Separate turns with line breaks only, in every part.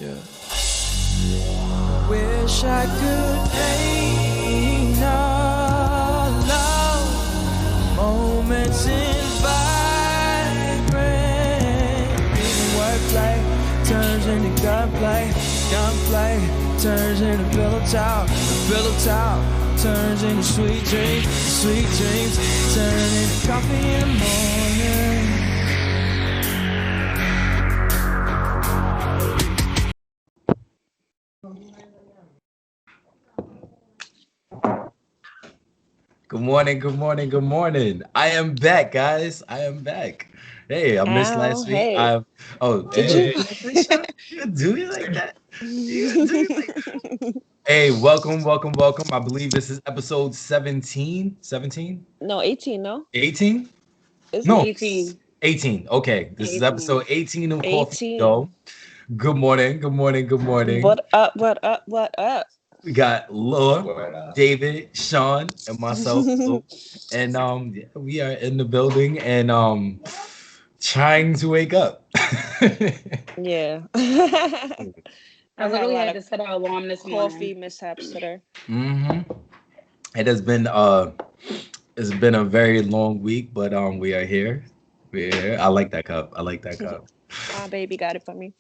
Yeah.
Wish I could paint our love moments in vibrant. Even wordplay turns into gunplay. Gunplay turns into pillow talk. Pillow talk turns into sweet dreams. Sweet dreams turn into coffee in the morning.
Good morning, good morning, good morning. I am back, guys. I am back. Hey, I missed last week.
Hey.
Hey, you do you like that? You do you like that? Hey, welcome. I believe this is episode 17. 17?
No, 18, no?
18?
Is
No,
it?
18.
18. Okay, this is
18.
episode 18 of Coffee
18.
Go. Good morning, good morning, good morning.
What up?
We got Laura, David, Sean, and myself. And yeah, we are in the building and trying to wake up.
Yeah.
I literally had to set our alarm this
coffee
morning.
mishaps today.
It has been it's been a very long week, but we are here. We're here. I like that cup.
My baby got it for me.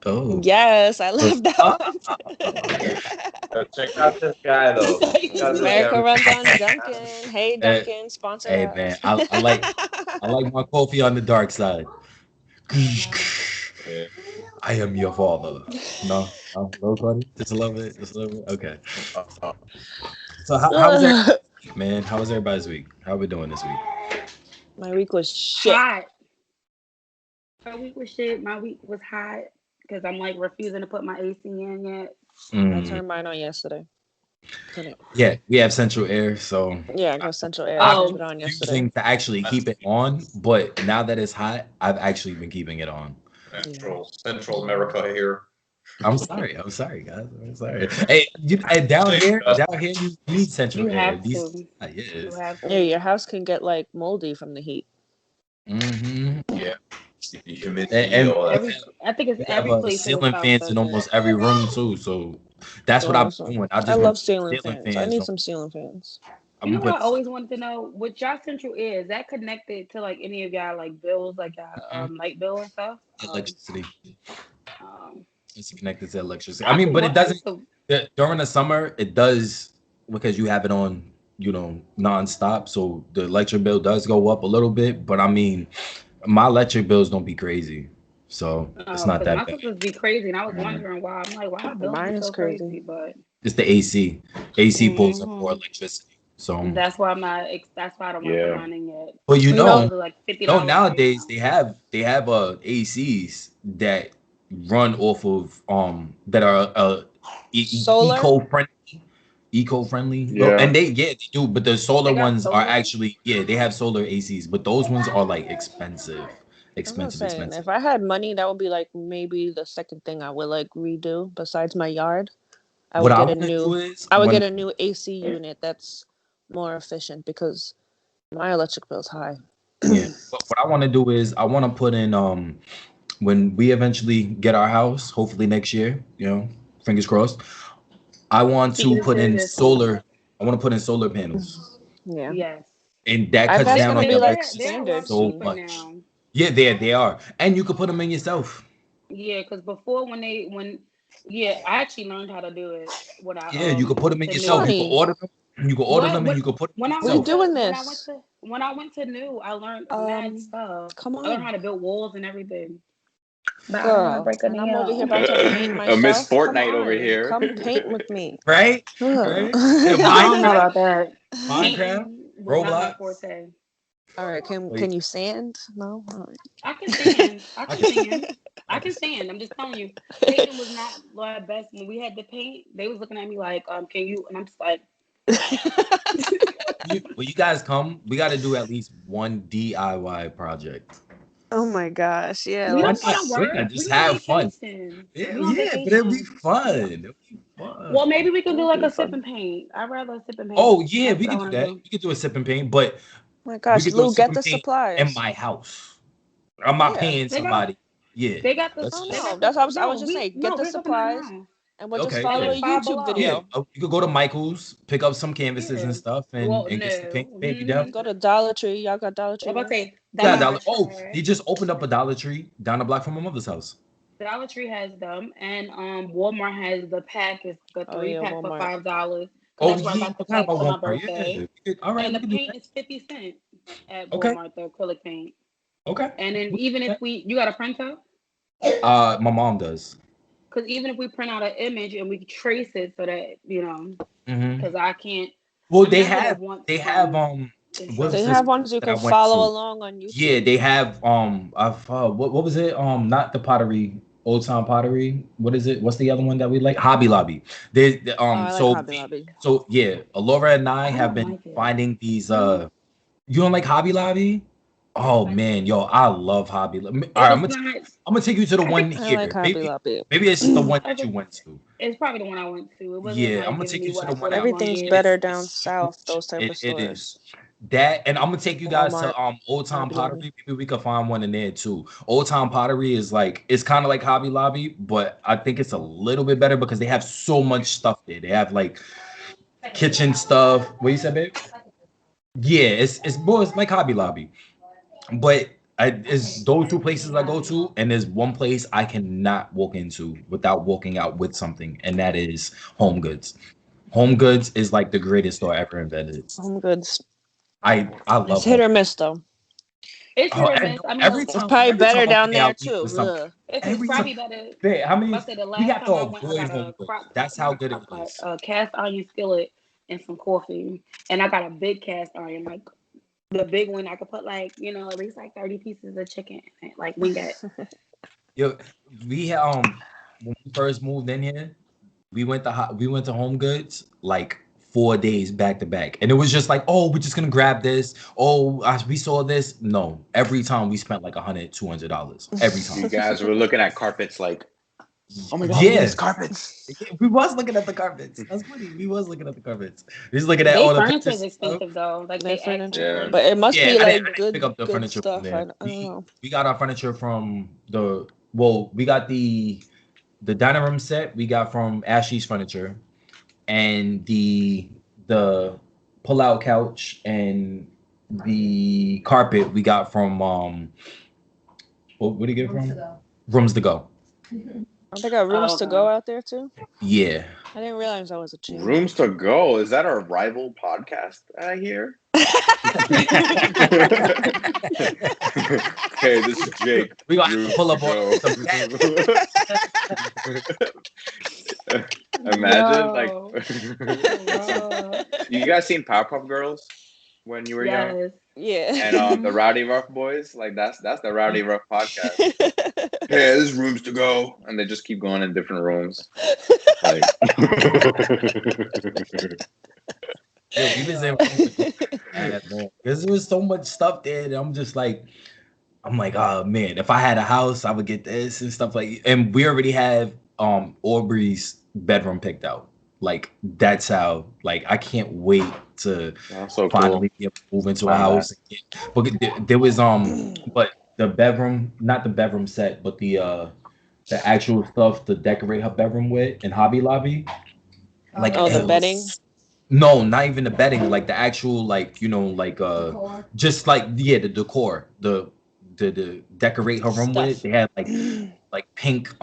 Oh.
Yes, I love that one.
Check out this guy though.
America runs on Dunkin'. Hey Dunkin', sponsor
Hey
us.
man, I like my coffee on the dark side. I am your father. No, buddy. Just love it. Okay. So how's that, man? How was everybody's week? How we doing this week?
My week was shit.
Hot. Her week was shit. My week was hot because I'm like refusing to put my AC in yet.
I turned mine on yesterday. Couldn't.
Yeah, we have central air, so
yeah, I got central air.
Oh.
I put it on yesterday.
using to actually keep it on, but now that it's hot, I've actually been keeping it on.
Central America here.
I'm sorry, guys. I'm sorry. Hey, down here, you need central
You
air.
have to.
Yes.
You have to.
Yeah, your house can get like moldy from the heat.
Yeah.
And
I think it's
we
every
have
place.
ceiling fans in almost every room too, so that's what I'm doing.
I love ceiling fans. I need some ceiling fans.
You know what I always wanted to know? What y'all central is that connected to like any of y'all like bills, like y'all light bill and stuff?
Electricity. It's connected to electricity.
I mean,
but it doesn't. During the summer, it does because you have it on, nonstop. So the electric bill does go up a little bit. But I mean, my electric bills don't be crazy, so it's not that
my
bad.
sisters be crazy, and I was wondering why. I'm like, why bills
Mine
be
is
so crazy? But
it's the AC. AC pulls up more electricity. So
that's why I'm not. That's why I don't want to put mine in yet.
But
like $50
nowadays they have ACs that run off of that are eco-friendly.
Yeah.
And they do, but the solar ones are actually they have solar ACs, but those ones are like expensive.
If I had money, that would be like maybe the second thing I would like redo besides my yard. I would get a new AC unit that's more efficient because my electric bill's high.
Yeah. But what I want to do is I want to put in when we eventually get our house, hopefully next year, fingers crossed. I want to put in solar. I want to put in solar panels.
Yeah.
Yes.
And that cuts down on
standard
so much. Now. Yeah, they are. And you could put them in yourself.
Yeah, because before I actually learned how to do it.
You could put them in yourself. You can order them. You can order them and you can put them in yourself.
We're doing this.
When I went to New, I learned mad stuff.
Come on.
I learned how to build walls and everything.
Girl, and I'm over here about to paint myself.
Miss Fortnite over here.
Come paint with me.
Right?
I don't know about that.
Minecraft? Roblox?
All right, can you sand? No? All right.
I can sand. I can sand. I'm just telling you. Painting was not my best. When we had to paint, they was looking at me like, can you? And I'm just like.
When you guys come, we got to do at least one DIY project.
Oh my gosh, yeah.
Just have fun. Yeah, but it'll be fun.
Well, maybe we can do like a sip and paint. I'd rather sip and paint.
Oh yeah, we can do that. We can do a sip and paint, but
oh my gosh, Lou, get the supplies
in my house. I'm not paying somebody. Yeah.
They got the.
I don't
They
know.
got
That's
the.
what I was
No,
just saying.
no,
Get the
we're talking about
supplies,
now.
and we'll just
Okay.
follow
Yeah.
a
Like Five
YouTube
Below.
Yeah.
video.
You could go to Michael's, pick up some canvases
Yeah.
and stuff,
Well,
and get some paint,
no.
baby. Def.
Go to Dollar Tree. Y'all got Dollar
I'm
Tree
about to
there?
say
Yeah,
Dollar
dollar.
Tree
Oh,
trash.
they just opened up a Dollar Tree down the block from my mother's house.
Dollar Tree has them, and Walmart has the pack. It's the
Oh
3-pack for
Walmart.
$5. Cause
Oh
that's where I
yeah, I
got the
forgot
pack
about
for my
Walmart.
birthday.
Yeah. All right,
And
we
the
can do
paint
that.
is 50 cents at
Okay.
Walmart. The acrylic paint.
Okay.
And then
We can
even
do
if you got a printer,
that. My mom does.
because even if we print out an image and we trace it so that
Hmm.
because I can't.
Well,
I mean, I really want
they have
some
what's
They
this
have
instructions.
ones you
that I
can
went
follow
to?
along on
Yeah,
YouTube.
they have I've what was it? Not the pottery, Old Town Pottery. What is it? What's the other one that we like? Hobby Lobby.
I like Hobby Lobby.
So yeah, Alora and I
I
have
don't
been
like it.
finding these you don't like Hobby Lobby? Oh man, yo, I love Hobby Lobby. All right,
It's not.
I'm gonna take you to the
I think
one
I like
here.
Hobby Lobby.
Maybe it's just the one
I
that you
was,
went to.
it's probably the one I went to. It wasn't
Yeah, I'm
like
gonna
giving
take
me
you to
what
the
I
one
thought it
out.
was gonna
Everything's
give.
better down
It's
south.
huge.
Those type of
It is
stores.
that, and I'm gonna take you guys
Walmart,
to Old Town
Hobby Lobby.
Pottery. Maybe we could find one in there too. Old Town Pottery is like it's kind of like Hobby Lobby, but I think it's a little bit better because they have so much stuff there. They have like kitchen stuff. What you said, babe? Yeah, it's like Hobby Lobby, but it's those two places I go to, and there's one place I cannot walk into without walking out with something, and that is Home Goods. Home Goods is like the greatest store ever invented.
Home Goods.
I
It's
love
hit
Home.
or miss though.
It's
Oh,
hit or
and
miss. I mean,
every
It's
time,
probably
every
better
time I'm
down
there, I
there
leave
too.
with something.
Ugh.
it's
Every
probably
time,
better.
babe, how many?
I say the
We
last
have to
time I went, I
avoid
got
Home
a
Goods.
crock pot,
That's how
not a
good it
crock pot,
is.
a cast iron skillet and some coffee, and I got a big cast iron, like the big one. I could put like at least like 30 pieces of chicken in it, like wing it.
Yo, we when we first moved in here, we went to Home Goods like 4 days back to back, and it was just like, oh, we're just gonna grab this. Oh, we saw this. No, every time we spent like $100, $200 every time.
You guys were looking at carpets like, oh my god, look at
Yeah,
these carpets.
we was looking at the carpets. That's funny. We was looking at the carpets. We was looking at
They
all the
furniture
pictures
is
and stuff.
expensive though. Like
Their
they actual
furniture,
Yeah.
but it
furniture.
must
Yeah,
be like
I didn't pick up the
good
furniture from
stuff. I
there.
don't know.
We got our furniture from we got the dining room set we got from Ashley's Furniture, and the pull out couch and the carpet we got from what did you get from Rooms to Go.
Oh, they got rooms to go
Okay.
out there too.
Yeah.
I didn't realize that was a chain.
Rooms to Go. Is that our rival podcast I hear? Hey, this is Jake.
We got
Rooms
pull
to
up on
Go.
some
Imagine
Yo. Yo.
you guys seen Powerpuff Girls when you were young?
Yes.
Yeah.
And the Rowdy Rough Boys, like that's the Rowdy Rough podcast. Hey, there's rooms to go, and they just keep going in different rooms. Like,
yeah, we was in because there was so much stuff there that I'm like, oh man, if I had a house, I would get this and stuff like. And we already have Aubrey's bedroom picked out. Like that's how. Like I can't wait to
so
finally
cool.
be able to move into a house. But there was but the bedroom, not the bedroom set, but the actual stuff to decorate her bedroom with in Hobby Lobby. Like
the bedding.
No, not even the bedding. Like the actual, like just like the decor, the decorate her room with. They had like pink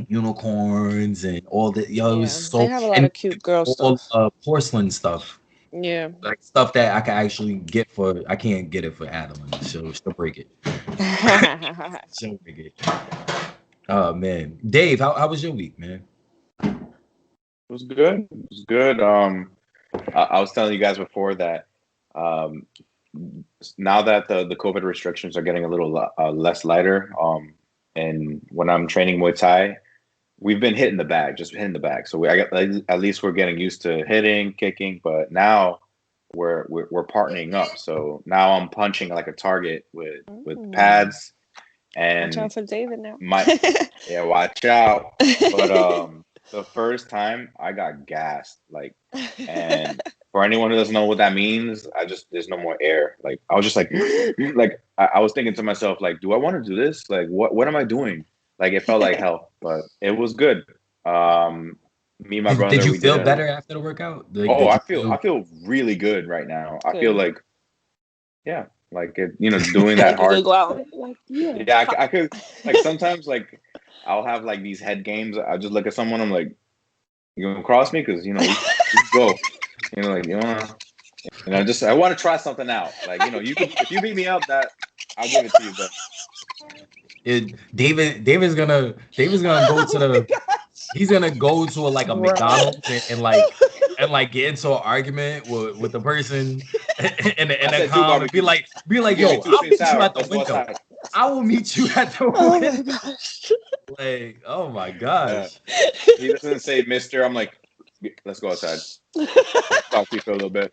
unicorns and all that. Yo, it was
they have a lot of cute girl stuff.
Porcelain stuff.
Yeah,
like stuff that I can actually get for. I can't get it for Adeline. She'll break it. She'll break it. Oh man, Dave, how was your week, man?
It was good. It was good. I was telling you guys before that now that the COVID restrictions are getting a little less lighter, and when I'm training Muay Thai, we've been hitting the bag, just hitting the bag. So at least we're getting used to hitting, kicking, but now we're partnering up. So now I'm punching like a target with pads. And
watch out for David now.
Yeah, watch out. But the first time I got gassed, like, and for anyone who doesn't know what that means, there's no more air. Like I was just like, like I was thinking to myself, like, do I want to do this? Like, what am I doing? Like it felt like hell, but it was good. Me and my brother.
Did you feel better after the workout? Like,
I feel really good right now. Good. I feel like, yeah, like it, doing that hard.
Go out.
Like, yeah,
yeah, I could like sometimes like I'll have like these head games. I just look at someone, I'm like, you gonna cross me? Because we go. Like I want to try something out. Like you could, if you beat me up, that I'll give it to you. But
David's gonna go to the. He's gonna go to a McDonald's and get into an argument with the person in the car and be like, yo, I'll meet you at the window. I will meet you at the window. Like, oh my gosh.
He doesn't say Mister. I'm like, let's go outside. Talk to you for a little bit.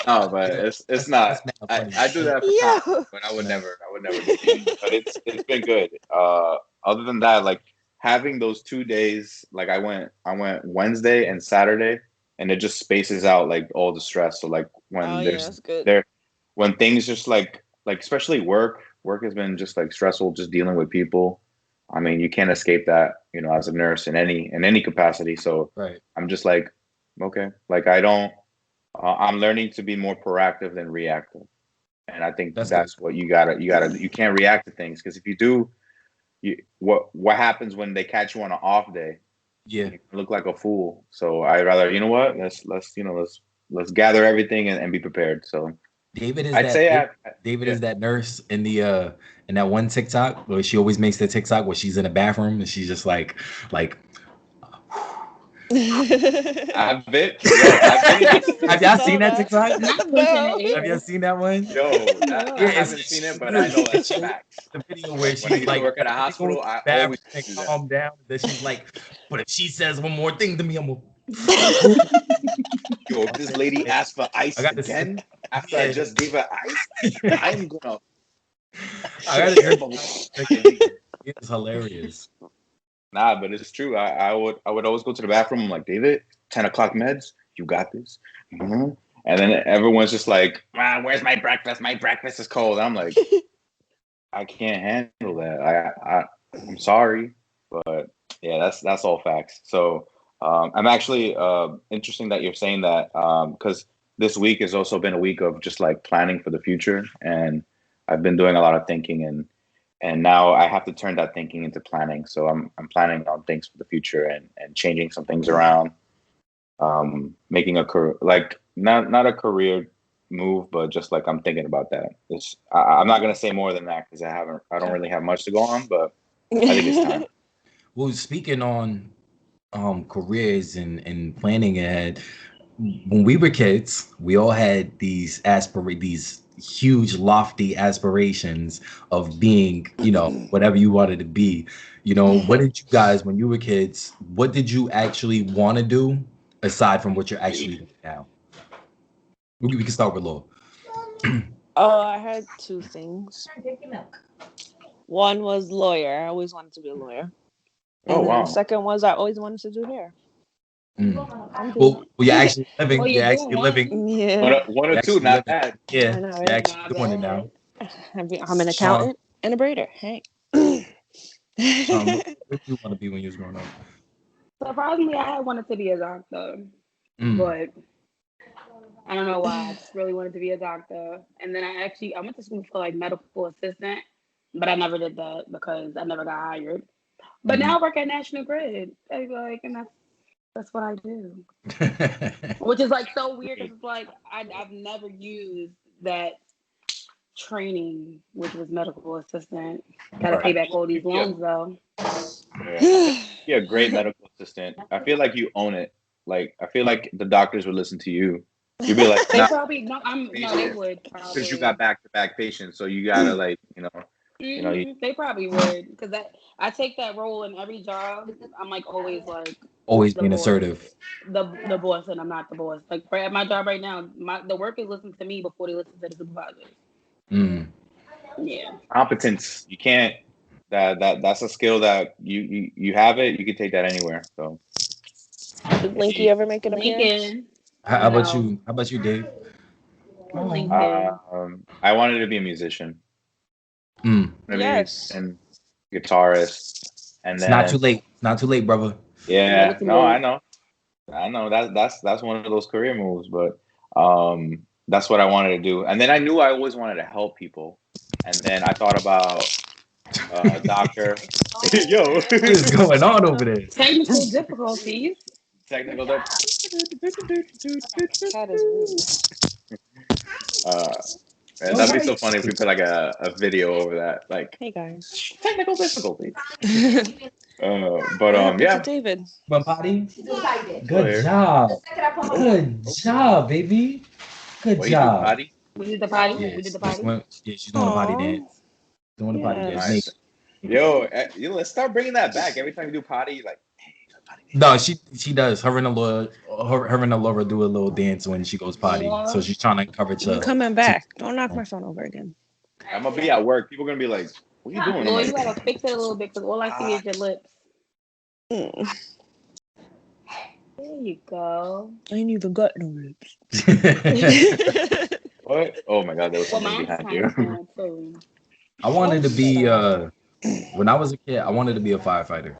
No, but it's not. I do that for fun, but I would never do it. But it's been good. Other than that, like having those 2 days, like I went Wednesday and Saturday, and it just spaces out like all the stress. So like when things just like especially work has been just like stressful, just dealing with people. I mean, you can't escape that, as a nurse in any capacity. So
right.
I'm just like, okay, like I'm learning to be more proactive than reactive. And I think that's what you can't react to things. Because if you do, what happens when they catch you on an off day?
Yeah.
You look like a fool. So I'd rather, let's gather everything and be prepared. So
David is is that nurse in the in that one TikTok where she always makes the TikTok where she's in the bathroom and she's just like
I've been
have y'all seen that TikTok? Have y'all seen that one?
I haven't seen it, but I know that's facts.
The video where she's like
work at a hospital, I always
calm down. Then she's like, but if she says one more thing to me, I'm gonna
yo, if this lady asks for ice again after I just gave her ice, I'm gonna.
It's hilarious.
Nah, but it's true. I would always go to the bathroom. I'm like, David, 10 o'clock meds, you got this. Mm-hmm. And then everyone's just like, where's my breakfast? My breakfast is cold. I'm like, I can't handle that. I'm sorry, but yeah, that's all facts. So I'm actually interesting that you're saying that because this week has also been a week of just like planning for the future, and I've been doing a lot of thinking and now I have to turn that thinking into planning. So I'm planning on things for the future and changing some things around, making a career, like not a career move, but just like I'm thinking about that. I'm not gonna say more than that because I don't really have much to go on, but I think it's time.
Well, speaking on careers and planning ahead, when we were kids, we all had these huge lofty aspirations of being, whatever you wanted to be. What did you guys, when you were kids, what did you actually want to do aside from what you're actually doing now? We can start with Laura.
I had two things. One was lawyer. I always wanted to be a lawyer. And then the second was I always wanted to do hair.
Well, you're actually living. You're actually living.
Yeah.
One or two, not bad.
Yeah, you're actually doing it now.
I'm an accountant and a braider. Hey.
What did you want to be when you was growing up?
Surprisingly, I wanted to be a doctor, but I don't know why. I just really wanted to be a doctor. And then I went to school for like medical assistant, but I never did that because I never got hired. But now I work at National Grid, and that's what I do. Which is like so weird because it's like I've never used that training, which was medical assistant. Gotta pay back all these loans though.
Yeah. You're a great medical assistant. I feel like you own it. Like I feel like the doctors would listen to you. You'd be like,
they probably they would
because you got back-to-back patients, so you gotta
they probably would because I take that role in every job. I'm like always
being assertive.
The boss, and I'm not the boss. Like at my job right now, the workers listen to me before they listen to the supervisors. Yeah.
Competence. You can't. That's a skill that you have it. You can take that anywhere. So.
Did Linky ever make it appearance?
How about you? How about you, Dave?
I wanted to be a musician.
Yes.
And guitarist, and
It's not
then
too late. It's not too late, brother.
yeah, no, I know that's one of those career moves, but that's what I wanted to do. And then I knew I always wanted to help people, and then I thought about doctor. Yo,
What is going on over there?
Technical difficulties.
technical.
Cat is rude.
Uh, and that'd be so funny if we put like a video over that, like
Hey guys.
technical difficulties. But
What happened
yeah.
to David?
One potty. Good job. Good job, baby. Good job.
Potty?
We did the potty.
Yeah,
We did the potty.
yeah, she's doing the potty dance. Doing the potty dance.
Yes.
Yo, let's start bringing that back. Every time you do potty, like, hey, potty dance.
No, she does. Her and Laura do a little dance when she goes potty. So she's trying to encourage her.
I'm coming back. Don't knock my phone over again.
I'm gonna be at work. People are gonna be like, "What are you doing?"
Well, you gotta fix it a little bit because all I see is your lips. There you go.
I ain't even got no lips.
What? Oh my god, there was something behind you.
I wanted to be when I was a kid, I wanted to be a firefighter.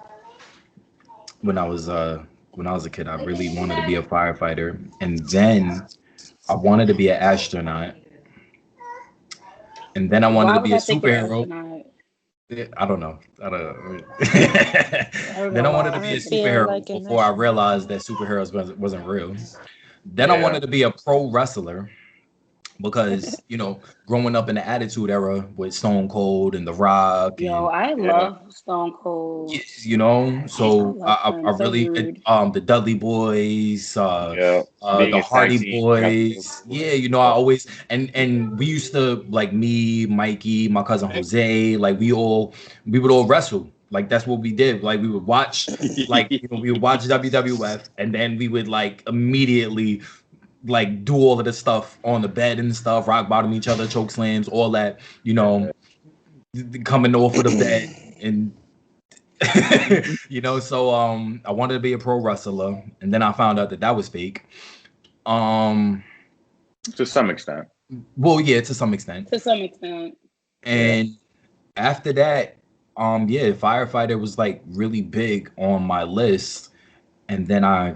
When I was a kid, I really wanted to be a firefighter. And then I wanted to be an astronaut. And then I wanted to be a superhero. I don't know. Then I wanted to be a superhero before I realized that superheroes wasn't real. Then I wanted to be a pro wrestler because, growing up in the Attitude Era with Stone Cold and The Rock.
I love Stone Cold.
So I really, the Dudley Boys, the Hardy Boys. I always, and we used to, like, me, Mikey, my cousin Jose, like we would all wrestle. Like, that's what we did. Like, we would watch, we would watch WWF, and then we would, like, immediately, like, do all of the stuff on the bed and stuff, rock bottom each other, choke slams, all that, coming off of the bed. And, so I wanted to be a pro wrestler. And then I found out that was fake.
To some extent.
Well, yeah, to some extent. And after that, firefighter was, like, really big on my list. And then I,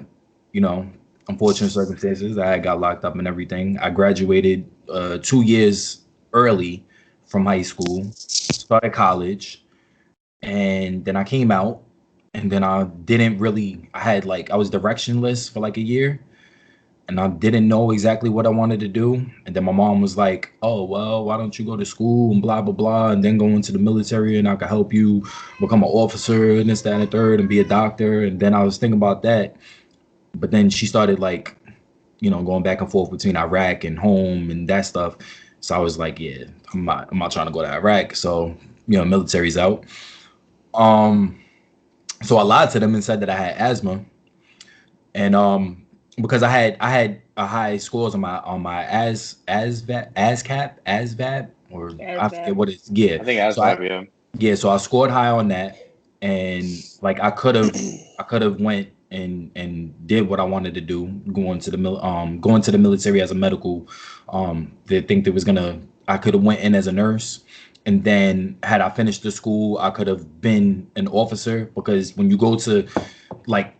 unfortunate circumstances, I got locked up and everything. I graduated 2 years early from high school, started college, and then I came out, and then I was directionless for like a year, and I didn't know exactly what I wanted to do. And then my mom was like, "Oh, well, why don't you go to school and blah, blah, blah, and then go into the military and I can help you become an officer and this, that, and the third and be a doctor." And then I was thinking about that. But then she started, like, going back and forth between Iraq and home and that stuff. So I was like, yeah, I'm not trying to go to Iraq. So, military's out. So I lied to them and said that I had asthma. And because I had a high scores on my ASVAB, or I forget what it's. Yeah.
I think ASVAB,
yeah. So I scored high on that, and, like, I could have went and did what I wanted to do, going to the military as a medical. They think I could have went in as a nurse, and then had I finished the school, I could have been an officer, because when you go to, like,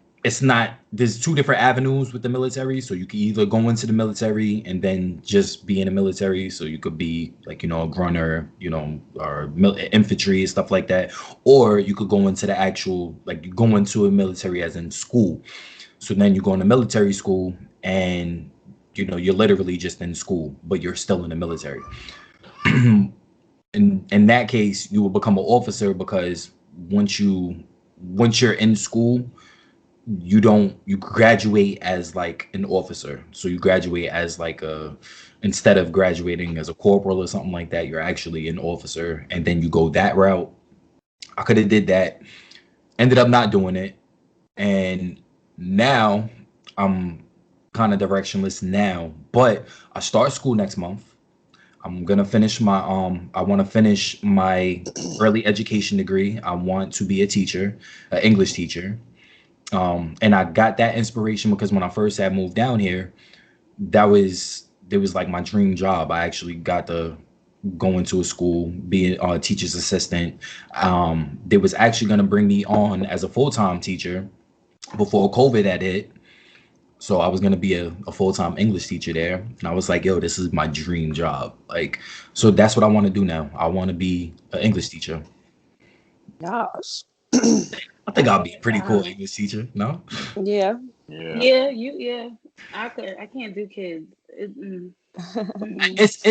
there's two different avenues with the military. So you can either go into the military and then just be in the military. So you could be, like, a grunter, or infantry and stuff like that. Or you could go into the actual, like, you go into a military as in school. So then you go into military school and, you're literally just in school, but you're still in the military. In that case, you will become an officer, because once you're in school, you graduate as, like, an officer. So you graduate as, like, instead of graduating as a corporal or something like that, you're actually an officer, and then you go that route. I could have did that, ended up not doing it, and now I'm kind of directionless now. But I start school next month. I'm gonna finish my I want to finish my early education degree. I want to be a teacher, an English teacher. And I got that inspiration because when I first had moved down here, there was like my dream job. I actually got to go into a school, be a teacher's assistant. They was actually going to bring me on as a full-time teacher before COVID had hit. So I was going to be a full-time English teacher there. And I was like, yo, this is my dream job. Like, so that's what I want to do now. I want to be an English teacher.
Yes.
I think I'll be a pretty cool English teacher. No?
Yeah.
Yeah. I can't do kids.
I guess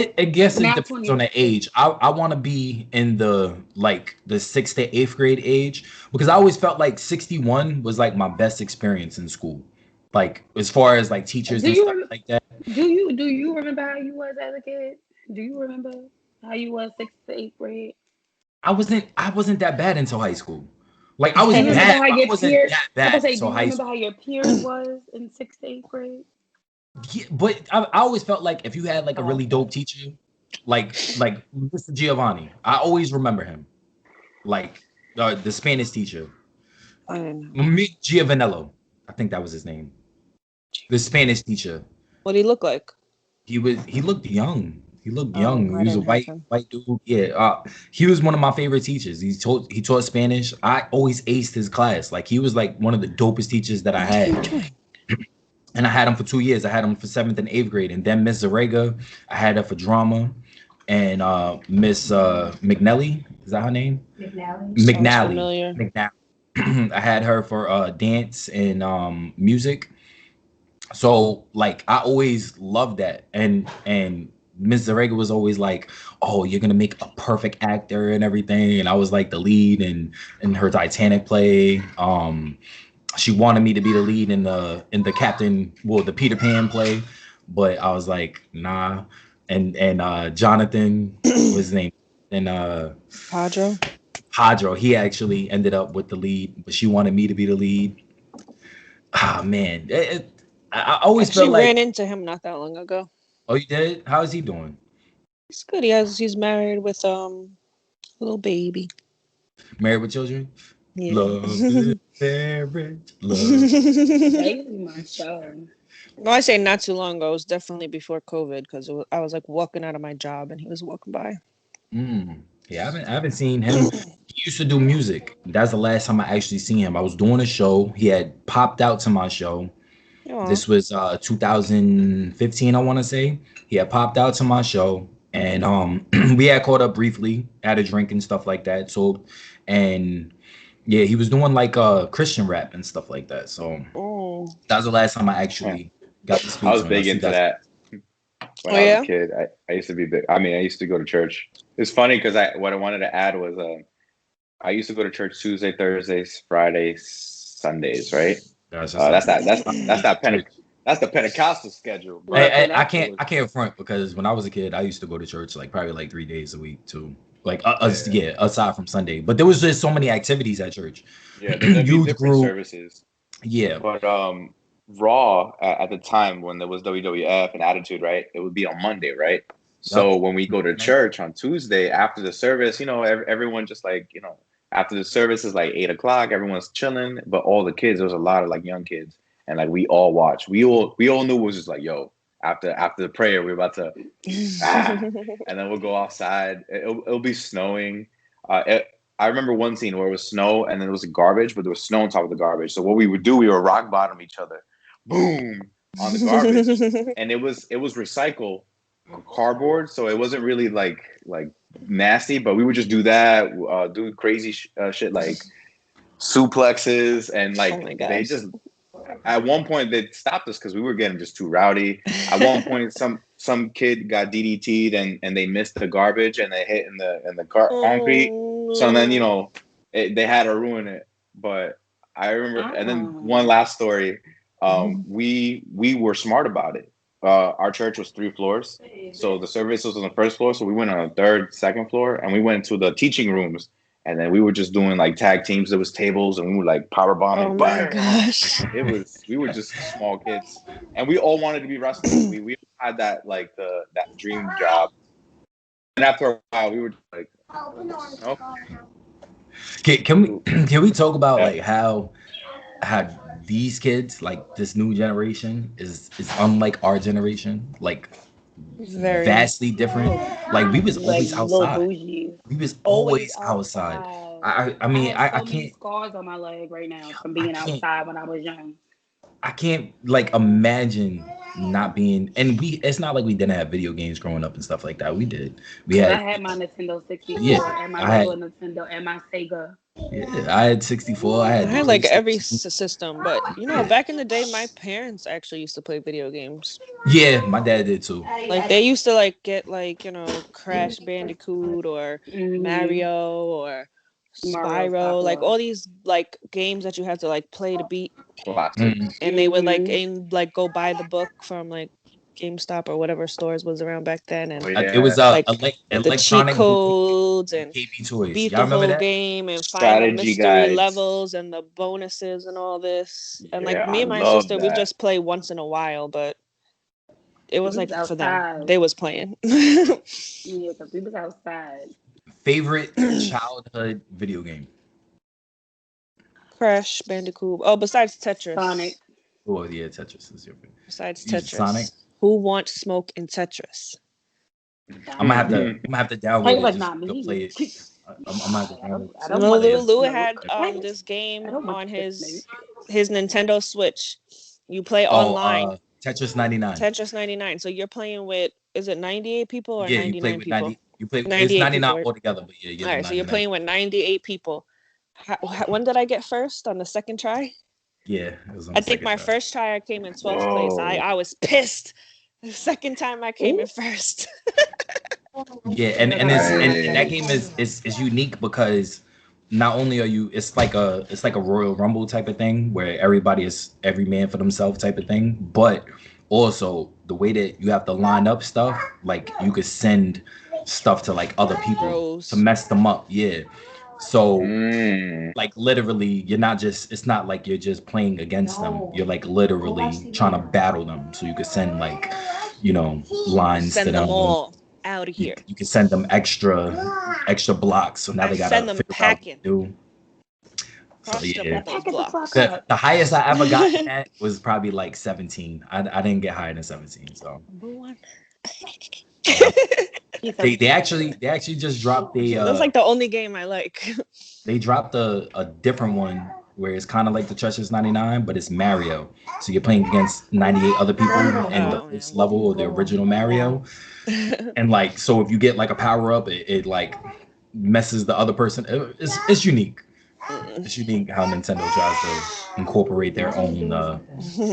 it depends on the age. I want to be in the 6th to 8th grade age, because I always felt like 61 was like my best experience in school. Like as far as like teachers and stuff like that.
Do you remember how you was as a kid? Do you remember how you was 6th to 8th grade?
I wasn't that bad until high school. Like I was bad. I wasn't that bad.
Do you remember how your peers was in 6th to 8th grade?
Yeah, but I always felt like if you had like a really dope teacher, like Mr. Giovanni, I always remember him. Like the Spanish teacher, Giovanello, I think that was his name. The Spanish teacher.
What did he look like?
He looked young. He looked young. He was a white dude. Yeah. He was one of my favorite teachers. He taught Spanish. I always aced his class. Like he was like one of the dopest teachers that I had. And I had him for 2 years. I had him for 7th and 8th grade. And then Miss Zarega, I had her for drama. And Miss McNally, is that her name? McNally. I had her for dance and music. So like I always loved that. And Miss Zarega was always like, oh, you're gonna make a perfect actor and everything. And I was like the lead in her Titanic play. She wanted me to be the lead in the the Peter Pan play, but I was like, nah. And Jonathan, what's his name? And Hadro, he actually ended up with the lead, but she wanted me to be the lead. Ah, man. I always felt like...
ran into him not that long ago.
Oh, you did? How is he doing?
He's good. He's married with a little baby.
Married with children?
Yeah.
Love is marriage. Love.
My show.
No, I say not too long ago. It was definitely before COVID, because I was like walking out of my job and he was walking by.
Yeah, I haven't seen him. He used to do music. That's the last time I actually seen him. I was doing a show. He had popped out to my show. Aww. This was 2015, I want to say. He had popped out to my show, and we had caught up briefly, had a drink and stuff like that. So, and yeah, he was doing like Christian rap and stuff like that. So that was the last time I actually got to speak.
I was big into that when I was a kid. I used to be big. I mean, I used to go to church. It's funny because what I wanted to add was I used to go to church Tuesday, Thursdays, Fridays, Sundays, right? That's the Pentecostal schedule.
I can't front, because when I was a kid, I used to go to church like probably like 3 days a week too. Like aside from Sunday, but there was just so many activities at church.
Yeah, there'd be different services.
Yeah,
but Raw at the time when there was WWF and Attitude, right? It would be on Monday, right? So when we go to church on Tuesday after the service, everyone just like after the service is like 8 o'clock, everyone's chilling, but all the kids, there was a lot of like young kids, and like we all watched. We all knew it was just like, yo, after the prayer, we're about to, and then we'll go outside. It'll be snowing. I remember one scene where it was snow and then it was garbage, but there was snow on top of the garbage. So what we would do, we would rock bottom each other, boom, on the garbage, and it was recycled cardboard, so it wasn't really like nasty, but we would just do that, do crazy shit like suplexes, and like they just at one point they stopped us because we were getting just too rowdy. At one point some kid got DDT'd and they missed the garbage and they hit in the concrete, so then they had to ruin it. But I remember, and then one last story, we were smart about it. Our church was 3 floors, so the service was on the 1st floor, so we went on the 3rd, 2nd floor, and we went to the teaching rooms, and then we were just doing like tag teams. There was tables, and we were like power bombing.
Oh my gosh!
We were just small kids, and we all wanted to be wrestlers. We had that like that dream job, and after a while, we were like, okay.
Can we talk about like how these kids, like this new generation, is unlike our generation. Like
Very
vastly different. Like we was
Like
always
little
outside.
bougie.
We was
Always
always outside.
outside.
I
I
mean
have
I
so many
can't
scars on my leg right now from
I
being
can't
outside when I was young.
I can't like imagine not being, and we it's not like we didn't have video games growing up and stuff like that. We did. We
Because I
had
had my Nintendo
yeah,
64 and my
I had
regular Nintendo and my Sega.
I had 64, I
I
had the
had like every
PlayStation.
system, but back in the day, my parents actually used to play video games.
Yeah, my dad did too.
Like they used to like get like Crash Bandicoot or Mario or
Mario's
Spyro, like
popular.
all these like games that you had to like play to beat,
Classic.
and they would like go buy the book from like GameStop or whatever stores was around back then, and
Oh
It was
yeah.
like the cheat
electronic book
codes and
KB Toys.
beat
Y'all
the
remember
whole
that?
game and find the
Strategy
mystery
guides.
levels and the bonuses and all this. And like
Yeah,
me
I
and my
love
sister, we
that.
just play once in a while, but it was
We was
like for them.
outside.
They was playing.
Yeah, because we was outside.
Favorite childhood video game?
Crash Bandicoot. Oh, besides Tetris.
Sonic.
Oh yeah, Tetris is your favorite.
Besides
You Sonic?
Tetris. Who wants smoke in Tetris?
I'm gonna have to download
Like,
it
but
just
not
to
me.
play it. I'm gonna have to download it
I
just
don't
to
want
play
Lou
it.
Lou
smoke.
had this
I
game
don't want
on
to smoke.
his Nintendo Switch. You play
Oh,
online.
Tetris 99.
Tetris 99. So you're playing with, is it 98 people or
Yeah, you play
99
with
people?
90. You play. It's
98
99
people, right?
altogether, but yeah,
All
the
right, so you're
99.
playing with 98 people. When did I get first on the second try?
Yeah, it was on
I
the
think
second
my
try.
first try I came in 12th place. I was pissed. The second time I came in first.
Yeah, and that
Nice.
game is unique because not only are you, it's like a Royal Rumble type of thing where everybody is every man for themselves type of thing, but also the way that you have to line up stuff, like you could send stuff to like other people
Bros.
to mess them up. Yeah. So
Mm.
like literally you're not just, it's not like you're just playing against them. You're like literally trying to battle them. So you could send like, lines
Send
to
them
them.
all out of
You,
here.
you can send them extra blocks. So now they gotta
send them
figure out what
packing.
to do. So
Crushed them
yeah.
with those
Pack it the
blocks.
fuck up.
The highest I ever got in that was probably like 17. I didn't get higher than 17. So
Number one.
they actually just dropped
That's like the only game I like.
they dropped a different one where it's kind of like the Tetris 99, but it's Mario. So you're playing against 98 other people in the first level of the original Mario. And like, so if you get like a power up, it like messes the other person. It's unique. It's unique how Nintendo tries to incorporate their own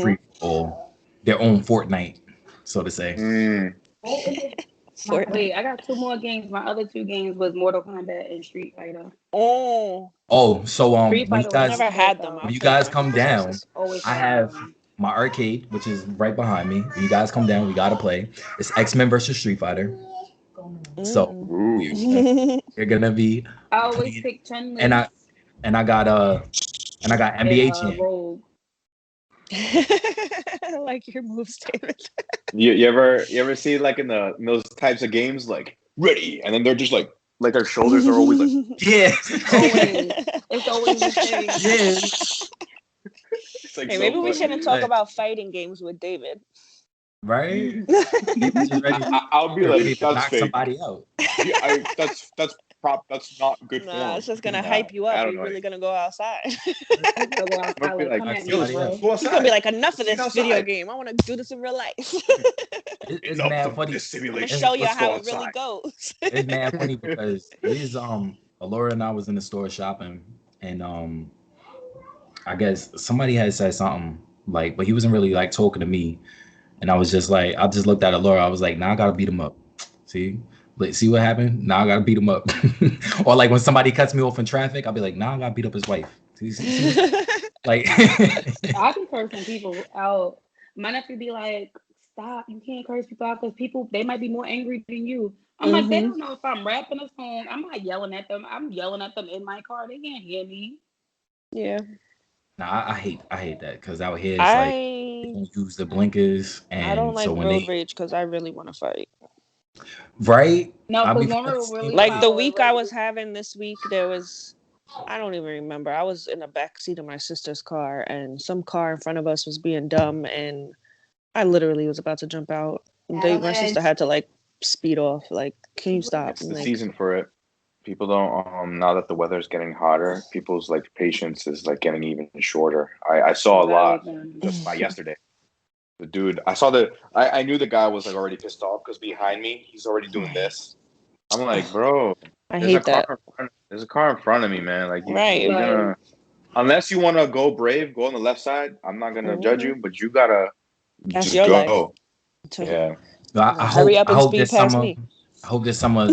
free or their own Fortnite, so to say.
Mm.
Wait, I got two more games. My other two games was Mortal Kombat and Street Fighter.
Oh,
So
Street
when you
Fighter
I
guys
never had them.
when you guys come down,
always
I
had
have
them.
my arcade, which is right behind me. When you guys come down, we gotta play. It's X-Men versus Street Fighter. So
Ooh.
you're gonna be
I always
playing,
pick Chun-Li
and I got NBA Jam.
Rogue.
I like your moves, David.
You ever see like in those types of games like ready, and then they're just like their shoulders are always like
Yeah.
Always. It's always the same.
Yeah.
it's like
Hey,
so
maybe we
funny.
shouldn't talk about fighting games with David.
Right? He's just ready,
I'll be
ready
like,
to
that's
knock
fake.
somebody out.
Yeah, that's prop. That's not good
Nah,
form.
it's just gonna
Nah,
hype you
I
up.
don't
You're
know.
really gonna go outside.
I'm gonna go outside,
I'm gonna be like,
come at me,
somebody
bro.
else.
go
You're
outside.
gonna be like, enough of
Get
this video
outside.
game. I want to do this in real life.
It's
Enough
mad
of
funny.
this
I'm gonna
simulation.
show you
Let's
how
go
it really
outside.
goes.
It's mad funny because these Alora and I was in the store shopping, and I guess somebody had said something like, but he wasn't really like talking to me, and I was just like, I just looked at Alora. I was like, nah, I gotta beat him up. See what happened? Nah, I gotta beat him up. Or like when somebody cuts me off in traffic, I'll be like, nah, I gotta beat up his wife. See? Like
I be cursing people out. My nephew be like, stop, you can't curse people out because people, they might be more angry than you. I'm like, they don't know if I'm rapping a song. I'm not yelling at them. I'm yelling at them in my car. They can't hear me.
Yeah.
Nah, I hate that because out here it's like they don't use the blinkers, and
I don't like
so when
road rage because I really want to fight.
right,
No,
I'll
because
be
when we're really
Like the
loud,
week I was having this week, there was I don't even remember. I was in the back seat of my sister's car, and some car in front of us was being dumb, and I literally was about to jump out. My sister had to like speed off. Like, can you stop?
It's the
Like,
season for it. People don't now that the weather's getting hotter, people's like patience is like getting even shorter. I saw a lot just by yesterday. The dude, I knew the guy was like already pissed off because behind me he's already doing this. I'm like, bro,
I hate that.
there's a car in front of me, man. Like
Right.
you're gonna, unless you want to go brave, go on the left side. I'm not gonna judge you, but you gotta
That's
just
your life.
go. Yeah.
I
Hurry up
I
and
hope
speed
this
past
summer.
me.
I hope this summer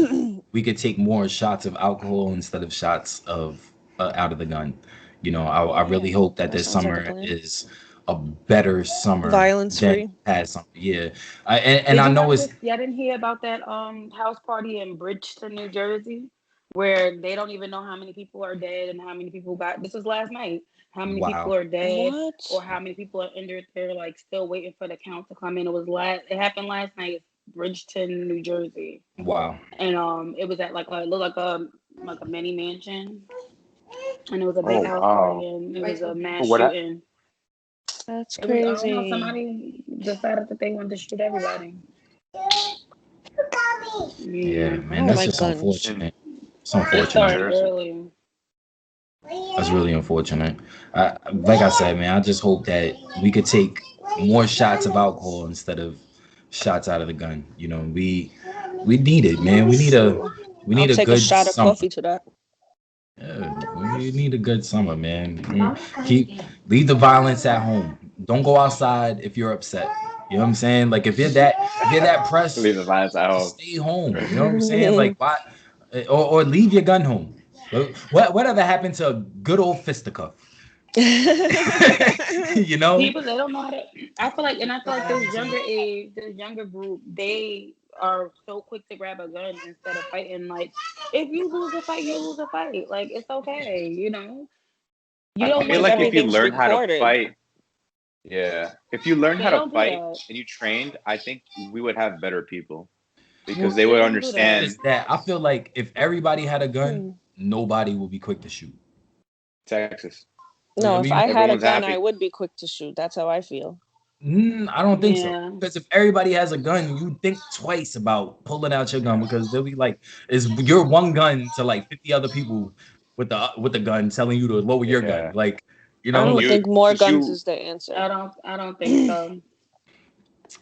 we could take more shots of alcohol instead of shots of out of the gun. You know, I really hope that
That
this
sounds like a
summer
plan.
is a better summer
Violence
than
free.
past summer. Yeah, and I know it's.
Y'all didn't hear about that house party in Bridgeton, New Jersey, where they don't even know how many people are dead and how many people got. This was last night. How many people
Wow.
are dead
What?
or how many people are injured? They're like still waiting for the count to come in. It happened last night. Bridgeton, New Jersey,
Wow.
and it was at it looked like a mini mansion, and it was a
Oh
big house party,
wow.
and it was a mass
What?
shooting.
That's
It was, I don't know,
crazy.
somebody decided that they wanted to shoot everybody.
Yeah,
Yeah.
I
man,
don't
that's
like
just
guns.
unfortunate. It's
It
In New
unfortunate.
started
Jersey.
early.
That's really unfortunate. Like I said, man, I just hope that we could take more shots of alcohol instead of shots out of the gun. You know, we need it, man. We
I'll
need a
take a
good
shot of
summer.
coffee to that.
We need a good summer, man. Leave the violence at home. Don't go outside if you're upset. You know what I'm saying? Like if you're that pressed,
Leave the violence at home.
stay home. You know what I'm saying? Like why or leave your gun home. Whatever happened to a good old fisticuff? You know?
People, they don't know how to. I feel like this younger group, they are so quick to grab a gun instead of fighting. Like, if you lose a fight, you lose a fight. Like, it's okay, you know. You
I
don't
feel
want
Because
to
like if
go.
you
everything's
learn how to
recorded.
fight, yeah. If you learn how
They
to
don't do
fight
that.
and you trained, I think we would have better people because they
They
would
don't do that.
understand
Is that I feel like if everybody had a gun,
Hmm.
nobody would be quick to shoot.
Texas.
You know what
No,
I
if
mean?
I had a
Everyone's
gun, I
happy.
would be quick to shoot. That's how I feel.
I don't think so.
Yeah.
Because if everybody has a gun, you think twice about pulling out your gun because they'll be like, "Is your one gun to like 50 other people with the gun telling you to lower your gun?"
Yeah.
Like, you
I
know,
don't
like
think more
Because
guns
you,
is the answer.
I don't think so.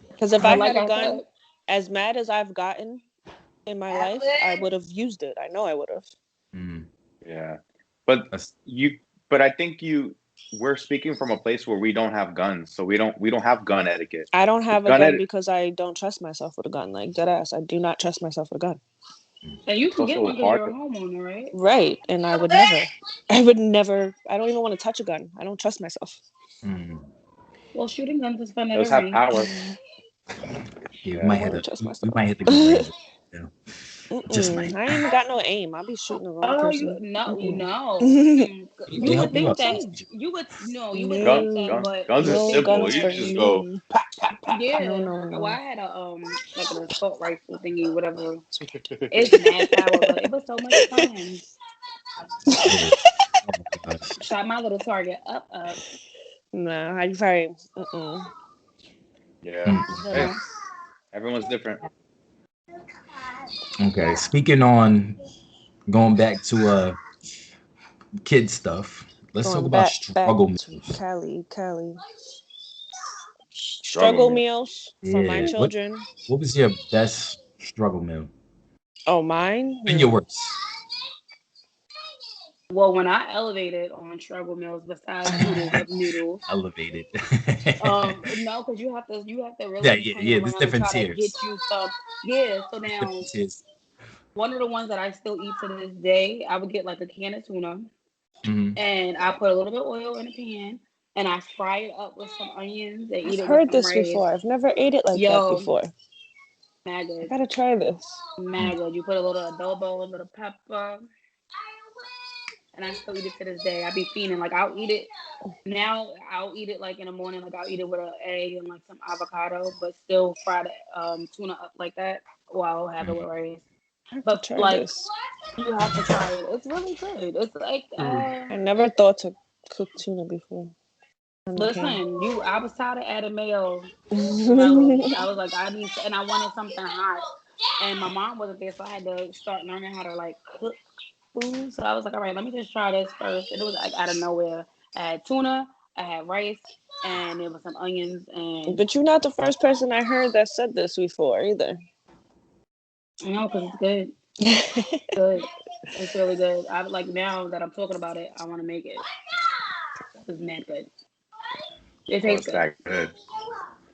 Because if I
But
had
like
a
I
gun,
said,
as mad as I've gotten in my life, I would have used it. I know I would have.
mm,
yeah. But
that's
you, but I think we're speaking from a place where we don't have guns, so we don't have gun etiquette.
I don't
If
have a
gun
gun
etiquette,
because I don't trust myself with a gun. Like, dead ass. I do not trust myself with a gun.
and you
it's
can get
also
one because
hard
you're a
to.
homeowner, right?
Right. And I would never. I would never. I don't even want to touch a gun. I don't trust myself.
mm,
Well, shooting guns is fun at
Those have
every.
power.
yeah.
I
Yeah.
wouldn't trust
We
myself.
might hit the gun range. Yeah, just might.
I ain't even got no aim. I'll be shooting the wrong
Oh,
person.
no.
They
You would
help you
think
out.
that
Mm-mm.
you would no, you would think that,
No,
but
Guns are
the
no
thing is
simple.
guns
You
for
that
just go
me.
pat pat pat.
No,
yeah,
no,
well,
no.
I had like an assault rifle thingy, whatever. It's mad power, but it was so much fun.
Yeah. Oh my gosh.
Shot my little target up,
Nah, I probably.
Yeah.
Mm.
you
Hey,
know.
everyone's different.
Okay. Speaking on going back to kid stuff, let's talk
Going
about
back
struggle
to
meals.
Cali.
Struggle
Struggle
meal.
meals for my
Yeah.
children.
What was your best struggle meal?
Oh, mine?
And your worst.
Well, when I elevated on struggle meals, besides noodles,
Elevated.
no, because you have to really
Yeah,
be
yeah,
playing
yeah. There's
around and
different
try to
tiers.
get you some. Yeah, so
There's
now
different tiers.
one of the ones that I still eat to this day, I would get like a can of tuna,
Hmm.
and I put a little bit of oil in a pan, and I fry it up with some onions and
I've
eat it with
heard
some
this
rice.
before. I've never ate it like that
Yo,
before.
mad
I
good,
gotta try this.
mad good. You put a little adobo, a little pepper, and I still eat it to this day. I be fiending. Like I'll eat it now. I'll eat it like in the morning. Like I'll eat it with an egg and like some avocado, but still fry the tuna up like that. Or I'll have it with rice. But like, you have to try it. It's really good. It's like
I never thought to cook tuna before.
Listen, I was tired of adding mayo smelling. I was like, and I wanted something hot. And my mom wasn't there, so I had to start learning how to like cook food. So I was like, all right, let me just try this first. And it was like out of nowhere. I had tuna, I had rice, and there was some onions. And
but you're not the first person I heard that said this before either.
No, because it's good. Good. It's really good. I like now that I'm talking about it, I want to make it. It's mad good. It tastes good.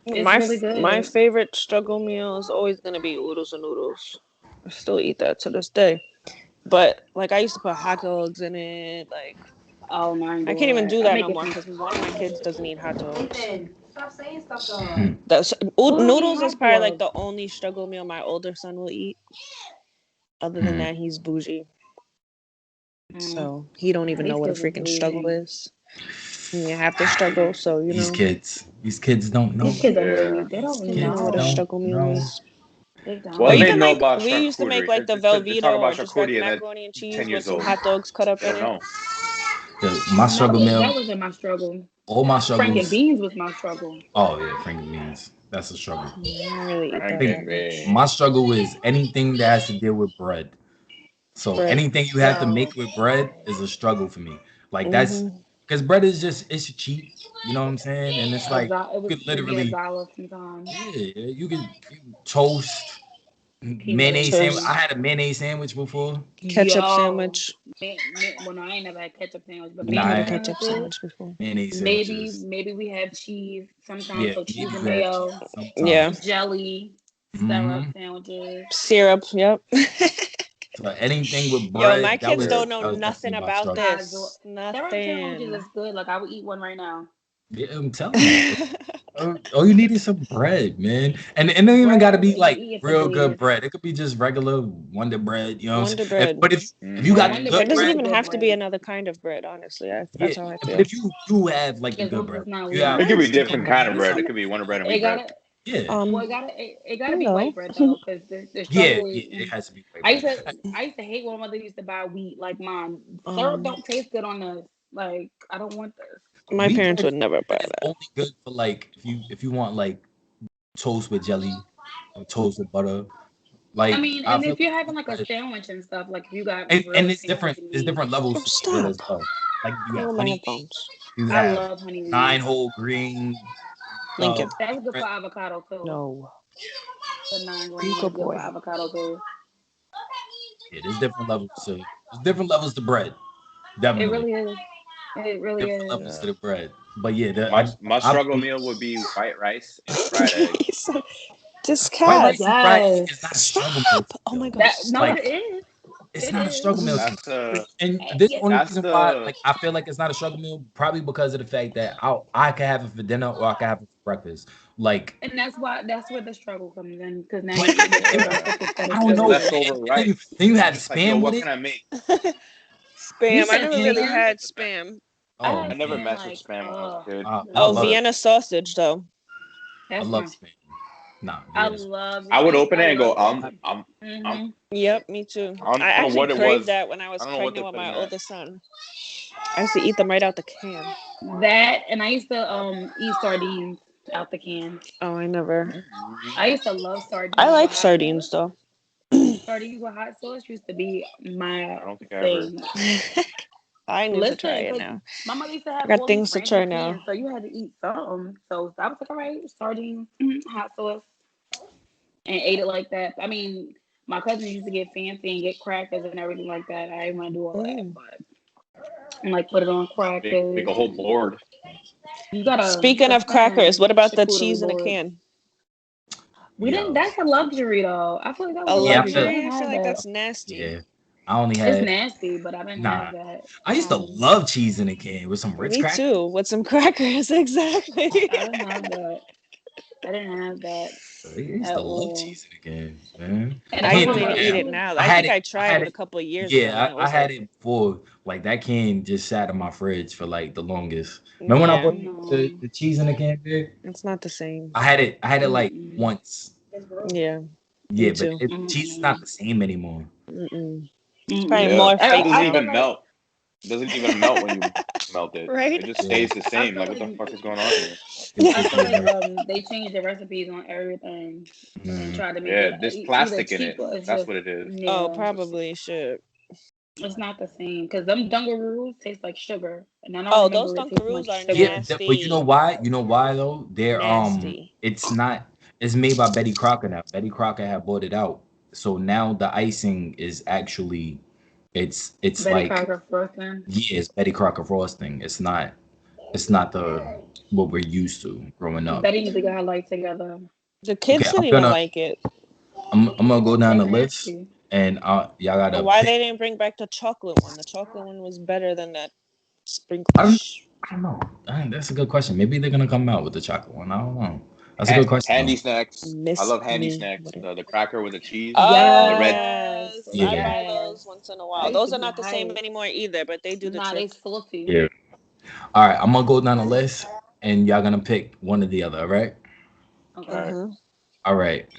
It's really good.
My favorite struggle meal is always gonna be oodles and noodles. I still eat that to this day. But like I used to put hot dogs in it. Like
oh my God.
I can't even do that no more because one of my kids doesn't eat hot dogs.
Stop saying stuff
Noodles is probably like the only struggle meal my older son will eat. Other than that, he's bougie. So he don't even know what a freaking struggle is. You have to struggle, so you know.
These kids don't know.
These kids they don't know
what a struggle meal is.
Well,
even like we used to make like the Velveeta or just like macaroni and cheese with some hot dogs cut up in it.
My struggle meal.
That wasn't my struggle.
All my struggles.
Frank and beans was my struggle.
Oh yeah, Frank and beans. That's a struggle.
Really
my struggle is anything that has to deal with bread. So anything you have to make with bread is a struggle for me. Like that's because bread is it's cheap. You know what I'm saying? And it's like you could literally you can toast. Mayonnaise sandwich. I had a mayonnaise sandwich before.
Ketchup sandwich.
Well, no, I ain't never had ketchup sandwich, but
I had ketchup sandwich before.
Mayonnaise
sandwiches. Maybe we have cheese sometimes. So cheese and mayo. Jelly. Syrup sandwiches.
Syrup. Yep.
So anything with bread.
Yo, my kids don't know nothing about this.
Syrup sandwiches is good. Like I would eat one right now.
Yeah, I'm telling you. All you need is some bread, man. And it don't even got to be like real good bread. It could be just regular Wonder Bread, you know.
Wonder bread.
But if you got good bread,
it doesn't even have to be another kind of bread, honestly. That's how I feel.
But if you have like a good bread,
it could be different kind of bread. It could be Wonder Bread and wheat bread.
Yeah.
Well, it gotta be white bread though, because the struggle is,
it has to be white bread.
I used to hate when my mother used to buy wheat. Like, Mom, syrup don't taste good on this. Like, I don't want this.
My parents would never buy that.
Only good for like if you want like toast with jelly or toast with butter. Like
I mean, and if you're having like a sandwich and stuff, like if you got
and it's different. There's different levels.
Stop.
Like you got honey.
I love honey.
9 whole green.
Lincoln.
That's good for avocado too.
No.
The 9 green is good for avocado too.
Yeah, there's different levels to bread. Definitely.
It really is. It really
different
is.
levels to the bread. But yeah,
my struggle meal would be white rice and fried eggs.
This cat.
It's not a struggle meal.
Oh my god.
It is.
It's not a struggle meal. And this only reason why like I feel like it's not a struggle meal, probably because of the fact that I can have it for dinner or I can have it for breakfast. Like,
and that's where the struggle comes in, because now
I don't know. Then you have spam with it.
What can I make?
Spam. I never really had spam.
I never messed with spam when I was a kid.
Vienna sausage though.
I love spam. Nah,
I would open it and go,
Yep, me too. I actually craved that when I was pregnant with my oldest son. I used to eat them right out the can.
That, and I used to eat sardines out the can.
Oh, I never.
I used to love sardines.
I like sardines though.
Sardines with hot sauce used to be my
I don't think
thing.
I need to try it now.
My mother used to have
got things to try now.
So you had to eat something. So I was like, all right, sardines, hot sauce, and ate it like that. I mean, my cousin used to get fancy and get crackers and everything like that. I didn't want to do all that, but and like put it on crackers.
Make a whole board.
You gotta.
Speaking of crackers, what about the cheese in a can?
We didn't. That's a luxury though. I feel like that was
a luxury. I feel like that's nasty.
Yeah. I only had.
It's nasty, but I didn't have that.
I used to love cheese in a can with some Ritz crackers.
Me too, with some crackers, exactly.
I didn't have that. I
used to love cheese in a can, man.
And I can't even eat it now. I think I tried it a couple of years ago.
Yeah, I had it before. Like that can just sat in my fridge for like the longest. Remember when I put the cheese in the can?
It's not the same.
I had it like once.
Yeah.
Yeah, but cheese is not the same anymore.
Probably more fake.
It doesn't even melt. It doesn't even melt when you melt it.
Right?
It just stays the same. Like, what the fuck is going on here?
I feel like they changed the recipes on everything and tried to make it
there's
either
plastic in it.
cheaper.
That's what it is.
Yeah.
Oh, probably should.
It's not the same because them Dungaroos taste like sugar, and I don't remember
those
it tasting
Dunkaroos
like
are
sugar.
nasty.
But you know why? You know why though? They're
nasty.
It's not. It's made by Betty Crocker now. Betty Crocker had bought it out, so now the icing is actually, it's
Betty
like
Crocker frosting.
yeah, it's Betty Crocker frosting. It's not. It's not the what we're used to growing up.
Betty needs to get her life together.
The kids didn't even like it.
I'm gonna go down the list, and y'all gotta.
Why they didn't bring back the chocolate one? The chocolate one was better than that sprinkle.
I don't know. That's a good question. Maybe they're gonna come out with the chocolate one. I don't know. That's a good question.
Handy snacks. I love handy snacks. The cracker with the cheese.
Oh,
the red.
I buy those once in a while. Those are not the same anymore either, but they do the trick.
They salty.
Yeah. All right, I'm gonna go down the list, and y'all gonna pick one or the other. All right.
Okay.
All right.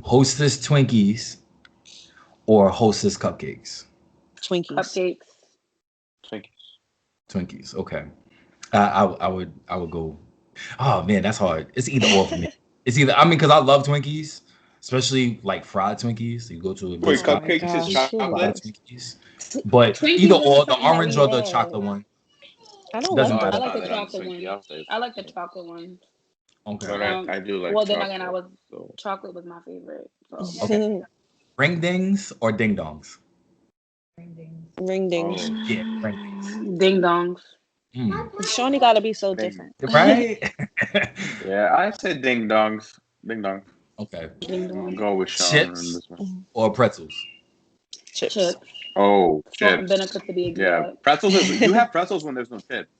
Hostess Twinkies or Hostess Cupcakes?
Twinkies.
Twinkies. Okay. I would go. Oh man, that's hard. It's either or for me. It's either, I mean, because I love Twinkies, especially like fried Twinkies. You go to a good spot.
Cupcakes is chocolate.
Twinkies. But
Twinkies
either or, the
something that
orange
we
or the
had.
chocolate one.
I don't
Doesn't
like
matter.
I like the chocolate one. I like the chocolate one.
Okay.
But I do like.
Well, then again, chocolate was my favorite. So.
Okay. Ring dings or ding dongs?
Ring dings.
Yeah, ring dings.
Ding dongs.
Shawnee gotta be so different,
right?
Yeah, I said ding dongs. Ding dong.
Okay.
I'll go with Sean.
Chips or pretzels?
Chips.
Oh, chips.
Bandicoot to be exact.
Yeah, pretzels. You have pretzels when there's no chips.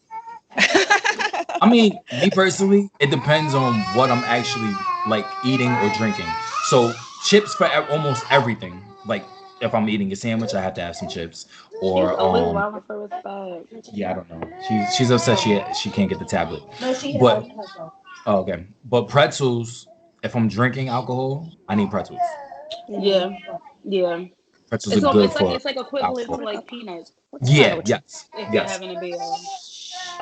I mean, me personally, it depends on what I'm actually like eating or drinking. So chips for almost everything. Like if I'm eating a sandwich, I have to have some chips. Or yeah, I don't know. She's upset she can't get the tablet.
No, she
but oh, okay. But pretzels, if I'm drinking alcohol, I need pretzels.
Yeah.
Pretzels are good for.
It's like equivalent to like peanuts.
Yeah. Yes.
If you're having a beer.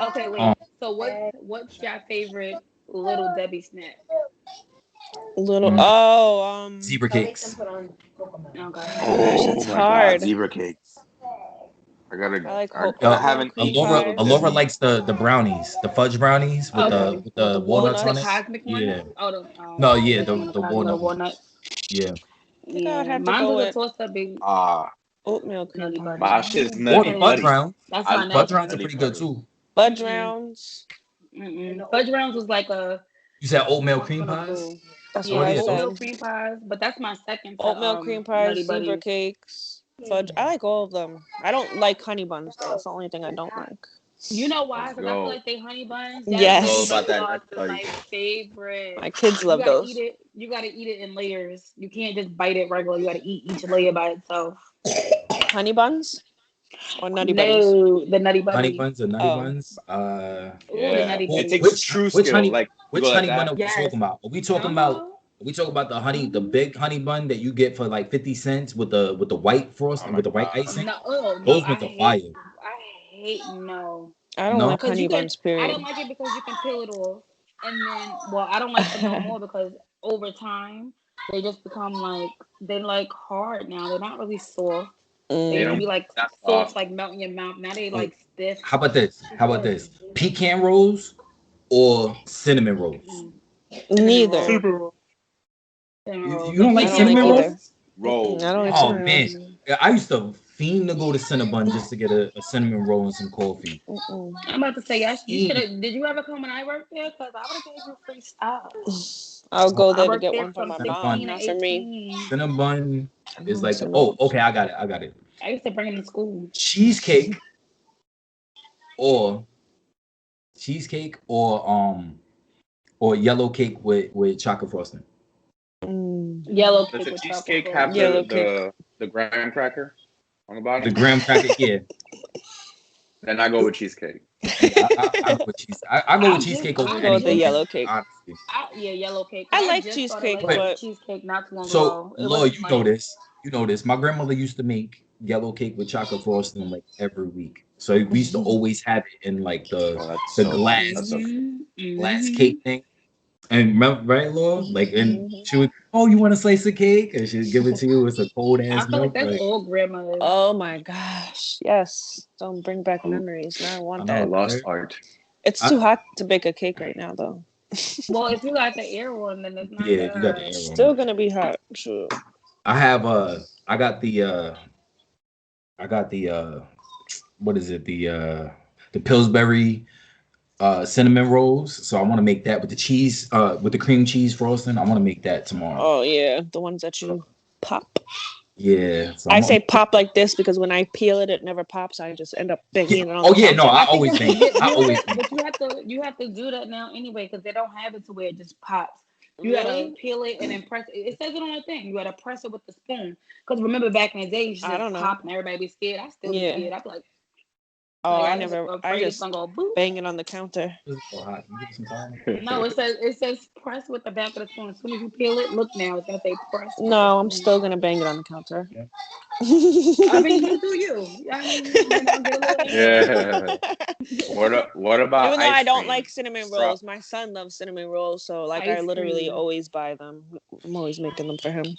Okay, wait. So what's your favorite Little Debbie snack?
Zebra cakes.
Okay.
It's hard.
God, zebra cakes. I
haven't. Alora likes the brownies, the fudge brownies with the walnuts on it. Yeah. No, yeah, the walnut. Yeah.
Mine was a toast up big.
Oatmeal cream.
My shit's nutty.
Fudge rounds.
That's my
fudge rounds are pretty good too.
Fudge rounds.
Fudge rounds was like a.
You said oatmeal cream pies?
That's what I said.
Oatmeal cream pies, but that's my second.
Oatmeal cream pies, zebra cakes, fudge. I like all of them. I don't like honey buns though. That's the only thing I don't like.
You know why? Because I feel like they honey buns.
Yes.
My favorite.
My kids love those.
You gotta eat it in layers. You can't just bite it regular. You gotta eat each layer by itself.
Honey buns? Or nutty
buns?
No,
the nutty buns.
Honey buns or nutty buns?
Yeah. It takes true skill.
Which honey bun are we talking about? Are we talking about the big honey bun that you get for like 50 cents with the white frosting, with the white icing? Those ones are fire.
I don't like honey buns, period.
I don't like it because you can peel it off. And then, I don't like them no more because over time, they just become they're hard now. They're not really soft. They don't be soft, melt in your mouth. Now they stiff.
How about this? Pecan rolls or cinnamon rolls?
Neither.
You don't like cinnamon rolls?
I don't like
cinnamon rolls. I used to fiend to go to Cinnabon just to get a cinnamon roll and some coffee.
I'm about to say, yes. Did you ever come when I worked there? Because I would have gave you free stuff.
I'll go there to get one for my mom, not for me.
Cinnabon is like, okay, I got it.
I used to bring it to school.
Cheesecake or yellow cake with chocolate frosting.
Yellow cake.
Does the cheesecake have the graham cracker on the bottom?
The graham cracker, yeah.
Then I go with cheesecake.
I go with I go with cheesecake over
I'm
any
going with the
cake,
yellow cake.
honestly.
Yellow cake.
I
I
like
just started
cheesecake,
liking
Wait,
but
cheesecake not too long
so
ago. It
Lord,
wasn't
you know
like
this. You know this. My grandmother used to make yellow cake with chocolate frosting like every week. So we used to always have it in like
Oh, that's
the
so good. That's so good.
glass cake thing. And remember, right, Laura? Like, and
Mhm.
she would, oh, you want a slice of cake? And she'd give it to you with a cold
I
ass
feel like
milk.
that's
Like,
all grandmas.
Oh my gosh. Yes. Don't bring back
A,
memories. Now I
I
want
a
that.
know,
lost
right?
art.
It's
I,
too hot to bake a cake right now though.
Well, if you got the air one, then it's not
yeah,
that
you got the
hot.
air on.
Still gonna be hot. Sure.
I have I got I got what is it? The Pillsbury cinnamon rolls. So I want to make that with the cheese, with the cream cheese frosting. I want to make that tomorrow.
Oh yeah, the ones that you pop.
Yeah. So
I
I'm
say pop like this because when I peel it, it never pops. I just end up
yeah.
banging it on
Oh
the
yeah, no,
counter.
I
I think
always
that's
bang. I always bang.
but you have to do that now anyway because they don't have it to where it just pops. You gotta
Really?
peel it and then press it. It says it on the thing. You gotta press it with the spoon. Because remember back in the day, you should
I
just
don't know.
pop and everybody be scared. I still be
Yeah.
scared. I be
Oh,
like
I
I'm
never. I
afraid it's
just
gonna go boop.
bang it on the counter.
This is so hot. Can you give me some time?
No, it says press with the back of the spoon. As soon as you peel it, look now, it's gonna say press with the
No, I'm
spoon.
still gonna bang it on the counter.
Yeah.
I mean, you do you. I mean, get a little angry.
Yeah. What about
Even though I
ice
don't
cream?
like cinnamon
Stro-
rolls, my son loves cinnamon rolls, so like I
Ice
literally
cream,
always buy them. I'm always making them for him.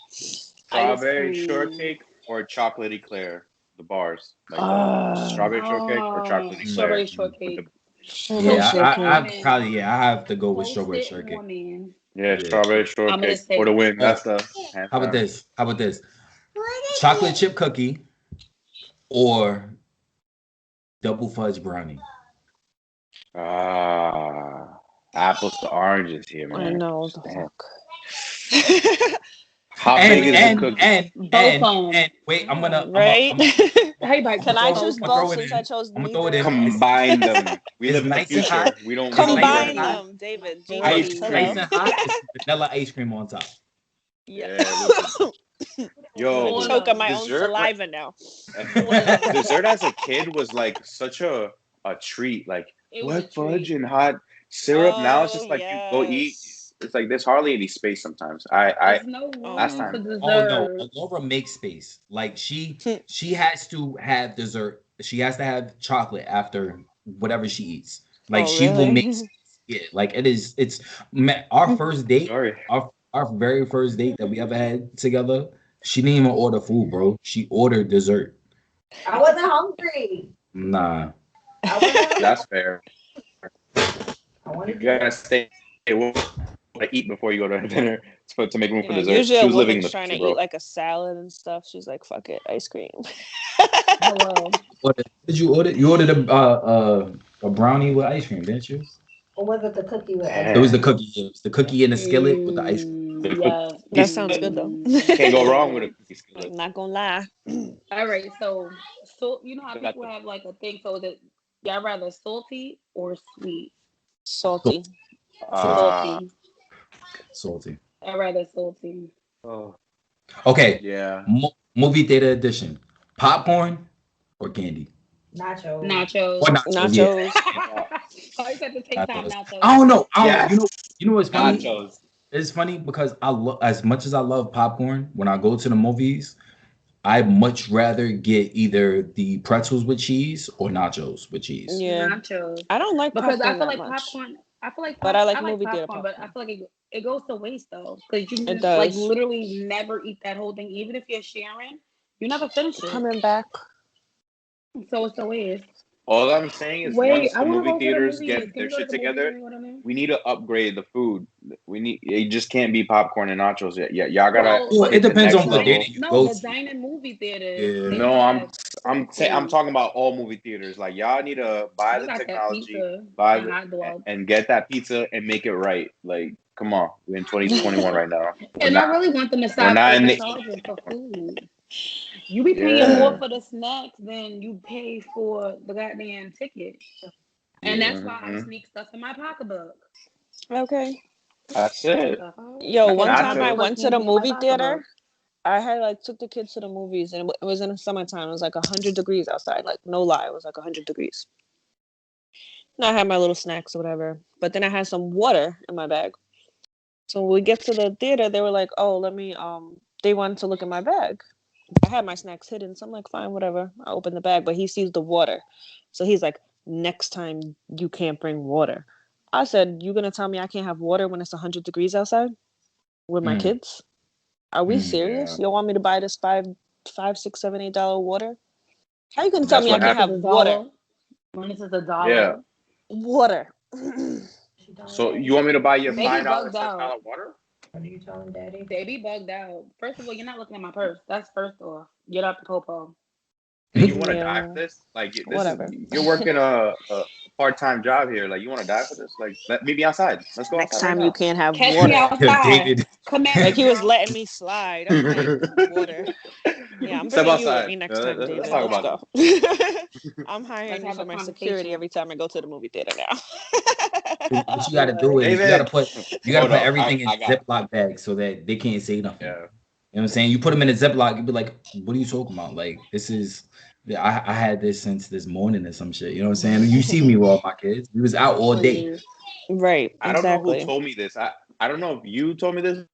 ice
strawberry
cream.
shortcake or chocolate eclair? The bars, like the
Ah,
strawberry shortcake or chocolate
Mm,
Strawberry
eclair
mm.
with the
shortcake.
strawberry
Yeah,
Toasted
shortcake.
I
woman.
probably I have to go with strawberry
Toasted
shortcake.
woman.
yeah
Yeah.
strawberry
I'm gonna
shortcake for
say
the win.
Oh,
That's the hands
how about
down.
this? How about this? Chocolate chip cookie or double fudge brownie.
Ah, apples to oranges here,
I
man.
know the
Damn.
fuck.
How big
And
is the
and
cookie?
and
both
and
of them.
and wait,
Right?
Hey, like
Can I
both
choose
I'm gonna
both
throw it
since
of
I
in.
chose
I'm gonna throw it
neither of
in.
these?
Combine them. We
It's
live in the
nice and hot.
future. We don't. We
It's
don't
nice
do
and
Combine
that.
hot.
them, David.
Look,
Ice
Genius.
it's nice
Hello.
cream.
and hot. It's vanilla ice cream on top.
Yeah.
Yeah, listen.
I'm gonna
Yo,
all
choke
of
on
them.
my own
dessert.
saliva now.
All of them.
Dessert as a kid was like such a treat. Like
It was a
what fudge
treat.
and hot syrup. Now it's
Oh
just like you go eat.
yes.
It's like there's hardly any space sometimes. I
It's no
Oh
last
room for
time.
no.
Oh no,
dessert.
Alora makes space. Like she has to have dessert. She has to have chocolate after whatever she eats. Like
Oh
she will make
really?
space. Yeah, like it's our first date,
Sorry.
our very first date that we ever had together. She didn't even order food, bro. She ordered dessert.
I wasn't hungry.
Nah.
I wasn't.
That's fair.
I
You
wanted
gotta
to.
stay to eat before you go to dinner to make room for
Yeah,
dessert.
usually
She
a
was living in
woman's
the
trying to
future,
eat
bro.
like a salad and stuff. She's like, fuck it, ice cream.
Hello.
What did you order? You ordered a brownie with ice cream, didn't you?
Or was it the cookie with ice
It was the
Yeah.
cream?
cookie. It was the cookie in the skillet with the ice cream.
The
Yeah.
That sounds good though.
Can't go wrong with a cookie
I'm
skillet.
not gonna lie.
All right. So you know how
Got
people
the
have like a thing. So is it y'all rather salty or sweet?
Salty.
Salty.
uh
Salty.
Salty.
I rather salty.
oh
Okay.
yeah.
Movie theater edition. Popcorn or candy?
Nachos.
Nachos.
Or nachos, yeah.
Nachos.
Uh,
Always have to take time
Nachos.
nachos.
I don't know.
yes.
You know what's funny?
Nachos.
It's funny because I love as much as I love popcorn when I go to the movies, I much rather get either the pretzels with cheese or nachos with cheese.
Yeah.
Nachos.
I don't like
Because I
popcorn
feel
that
like
much.
popcorn. I feel like
But I
I
like
like
movie theater
popcorn, but I
popcorn.
feel like it goes to waste though, because you
It
can like
does.
literally never eat that whole thing, even if you're sharing, you never finish it.
Coming back.
So it's a waste.
All I'm saying is
Wait,
once
I
the
want to
movie
go to the
theaters
movies.
get
Can
their
we go to
shit
the movies
together,
when we go to them?
we need to upgrade the food. We need it just can't be popcorn and nachos yet. Yeah, y'all gotta
Well,
Well, it
take the
depends
next
on what
no,
theater
level.
you
no,
go
the
to.
dine-in movie theaters
Yeah.
they
No,
have
I'm
food.
I'm talking about all movie theaters. Like y'all need to buy
They
the
got that
technology,
pizza
buy
and hot dogs.
and get that pizza and make it right. Like, come on, we're in 2021 right now. We're
And I
not
really want them to
we're
stop
not in the
overcharging for food. You be paying more
yeah.
for the snacks than you pay for the goddamn ticket. And
Yeah.
that's why I
hmm
sneak stuff in my pocketbook.
Okay.
That's it.
Yo,
Because
one
my
time I
Nachos.
pocketbook
went to
needs
the
to be in my
movie
pocketbook.
theater. I had like took the kids to the movies and it was in the summertime. It was like 100 degrees outside. Like no lie, it was like 100 degrees. I had my little snacks or whatever. But then I had some water in my bag. So when we get to the theater, they were like, "Oh, let me." They wanted to look in my bag. I had my snacks hidden, so I'm like, "Fine, whatever." I opened the bag, but he sees the water, so he's like, "Next time you can't bring water." I said, "You gonna tell me I can't have water when it's 100 degrees outside with my kids? Are we serious?
Yeah.
You want me to buy this five, $6, $7, $8 water? How you gonna tell
That's
me I
what
can't
happened.
have water?
When this is
Yeah.
$1.
Water."
So you want me to buy you
They be
$5,
bugged
$7
out.
water?
What are you telling Daddy?
They be bugged out. First of all, you're not looking at my purse. That's first off. Get out the popo.
And you want to die for
Yeah,
this? Like this is
whatever.
you're working a part-time job here. Like you want to die for this? Like meet me outside. Let's go
Next
outside right
time you
now.
can't have
Catch me
water.
outside.
David.
Come at
Like
me,
he was
bro.
letting me slide. I'm like, water. Yeah, I'm
Step
bringing you with
outside.
me next time,
Let's
David.
talk
Let's
about
go. I'm
Let's
hiring you
have
for
a
my security
conversation.
every time I go to the movie theater now.
What you got to do
What?
is
David.
you got to
Hold
put
up.
everything in
I got it.
Ziploc bags so that they can't say nothing.
Yeah.
You know what I'm saying? You put them in a Ziploc, you'd be like, "What are you talking about? Like this is." I had this since this morning or some shit. You know what I'm saying? You see me with all my kids. We was out all day.
Please.
Right,
I don't know who
exactly.
told me this. I don't know if you told me this,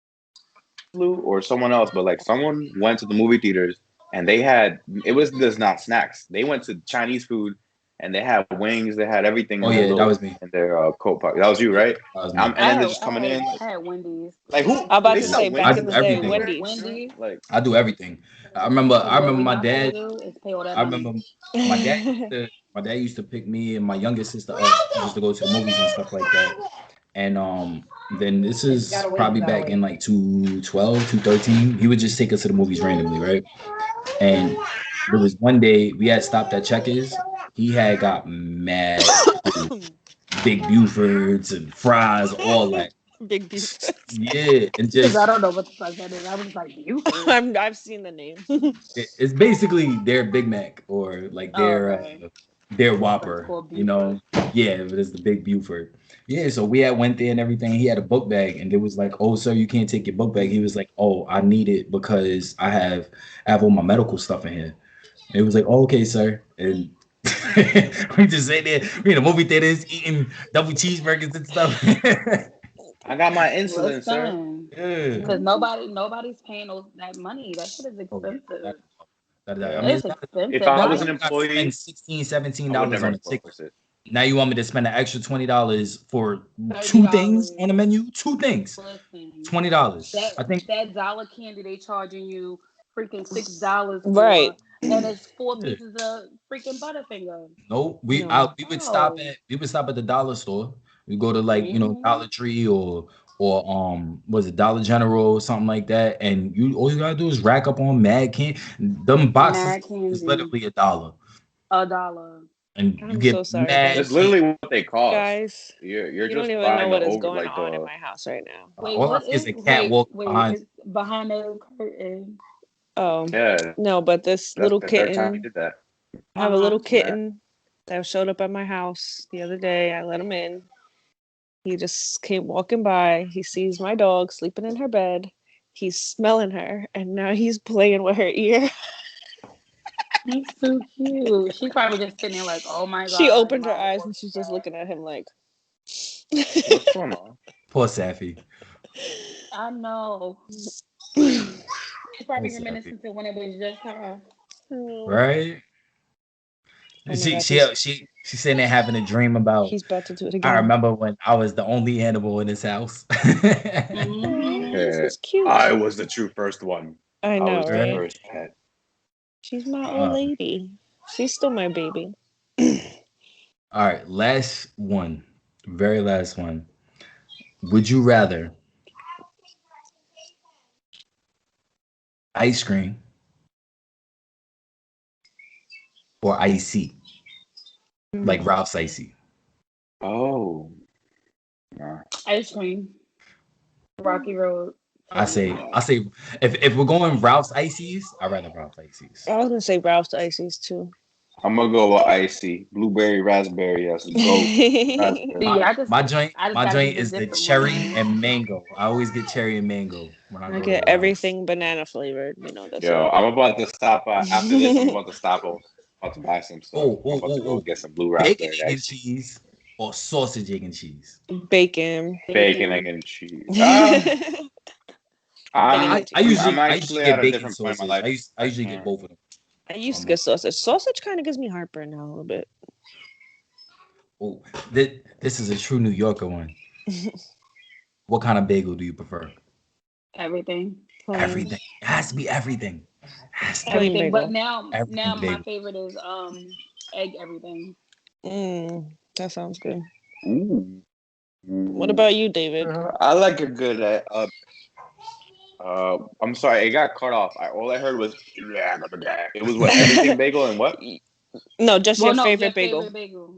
Lou, or someone else, but like someone went to the movie theaters and they had it was just not snacks. They went to Chinese food and they had wings, they had everything
Oh
in their
yeah, that
little
was me.
in their coat pocket. That was you, right?
That was me.
And then they're just coming in
I had Wendy's.
like who
I'm about
they
to
Yeah,
sell
say
I
back
wings
in
in
do
the
the
day,
movie
everything.
theater?
Wendy's.
Like
I do everything. I
What
remember
we're
my
not supposed
dad.
to do is pay all that
I
money.
remember my dad used to pick me and my youngest sister up just to go to the movies and stuff like that. And then this
If you
is
gotta wait, you
probably
gotta
back in
wait.
like 212, 213. He would just take us to the movies randomly, right? And there was one day we had stopped at Checkers. He had got mad food, big Bufords and fries, all that.
Big Buford.
Yeah, and
Because I
just
don't know what the fuck that is. I was like, Buford.
I've seen the name.
it's basically their Big Mac or like
Oh, okay.
their
But it's
Whopper,
called
you
Buford.
know. Yeah, but it's the Big Buford. Yeah, so we had went there and everything. He had a book bag, and it was like, "Oh, sir, you can't take your book bag." He was like, "Oh, I need it because I have all my medical stuff in here." And it was like, "Oh, okay, sir." And we just sat there, we in the movie theaters eating double cheeseburgers and stuff.
I got my insulin, sir.
Listen.
Yeah.
Because nobody's paying that money. That shit is
Oh yeah.
expensive.
I mean,
It's
it's not,
If
expensive.
I
now
was
you
an
Not
got to spend
employee,
16 17
I would
dollars
never
on a ticket.
enforce it.
Now you want me to spend an extra $20 for two things
$30.
on the menu? Two things.
Listen.
$20.
That
I think
that dollar candy they charging you freaking $6 for,
Right.
and it's four
yeah.
pieces of freaking Butterfinger.
No,
No.
Oh.
we would stop at the dollar store. We go to like,
Mm-hmm.
Dollar Tree or was it Dollar General or something like that. And you all you gotta do is rack up on mad candy. Them boxes
Mad
is
candy.
literally $1.
$1.
And you
I'm
get
so sorry,
mad
That's
candy.
literally what they cost.
guys.
You're
You don't
just
even know
buying the
what is
over
going
like
on in
the
my house right now.
Wait,
All I
what
see is
is
a cat walking behind.
is behind the curtain?
Oh,
yeah.
no, but this
That's
little
the third time you
kitten,
did that.
I have a little
Yeah.
kitten that showed up at my house the other day. I let him in. He just came walking by. He sees my dog sleeping in her bed. He's smelling her, and now he's playing with her ear.
He's so cute. She's probably just sitting there like, oh my
She
God,
opened her
mommy
eyes and
wants
she's
me
just
back.
looking at him like.
What's going on?
Poor Safi.
I know. She's
Poor
probably
Safi.
reminiscent to when it was just her.
Oh
Right?
my
She
god,
she she's sitting there having a dream about
he's about to do it
I
again.
remember when I was the only animal in this house.
Oh,
Mm-hmm.
this
Yeah.
is cute.
I was the true first one.
I
I
know,
was the
right?
Right?
first pet.
She's my old
Uh,
lady. She's still my baby.
all right, last one. Very last one. Would you rather ice cream or icy? Like Ralph's icy.
Oh. Nah.
Ice cream. Rocky Road.
I say if we're going Ralph's ices, I'd rather Ralph's ices.
I was gonna say Ralph's Ices too.
I'm gonna go with icy. Blueberry, raspberry. Yes, go. Raspberry.
See, I just
My
gotta do
joint
the
is the
different
cherry
one.
and mango. I always get cherry and mango when I
I
go to
get
Ralph's.
everything banana flavored. That's
Yo,
it.
I'm about to stop. After this, I'm about to stop. I'm about to buy some stuff.
Oh,
I'm
oh,
about to
oh,
go
oh.
get some blue
Bacon,
raspberry
egg, and
icy.
cheese or sausage, egg, and cheese?
Bacon.
Bacon, egg, and cheese.
I
I'm
usually
actually at
get
a
bacon
different point in
sausage.
my life.
I usually get both of them.
I used to get sausage. Sausage kind of gives me heartburn now a little bit.
Oh, this is a true New Yorker one. What kind of bagel do you prefer?
Everything.
Everything. It has to be everything.
Everything. But now
everything
my favorite is egg everything.
That sounds good.
Ooh.
What about you, David?
I like a good. I'm sorry, it got cut off. All I heard was it was what, everything bagel and what?
No, just your favorite bagel.
Favorite bagel.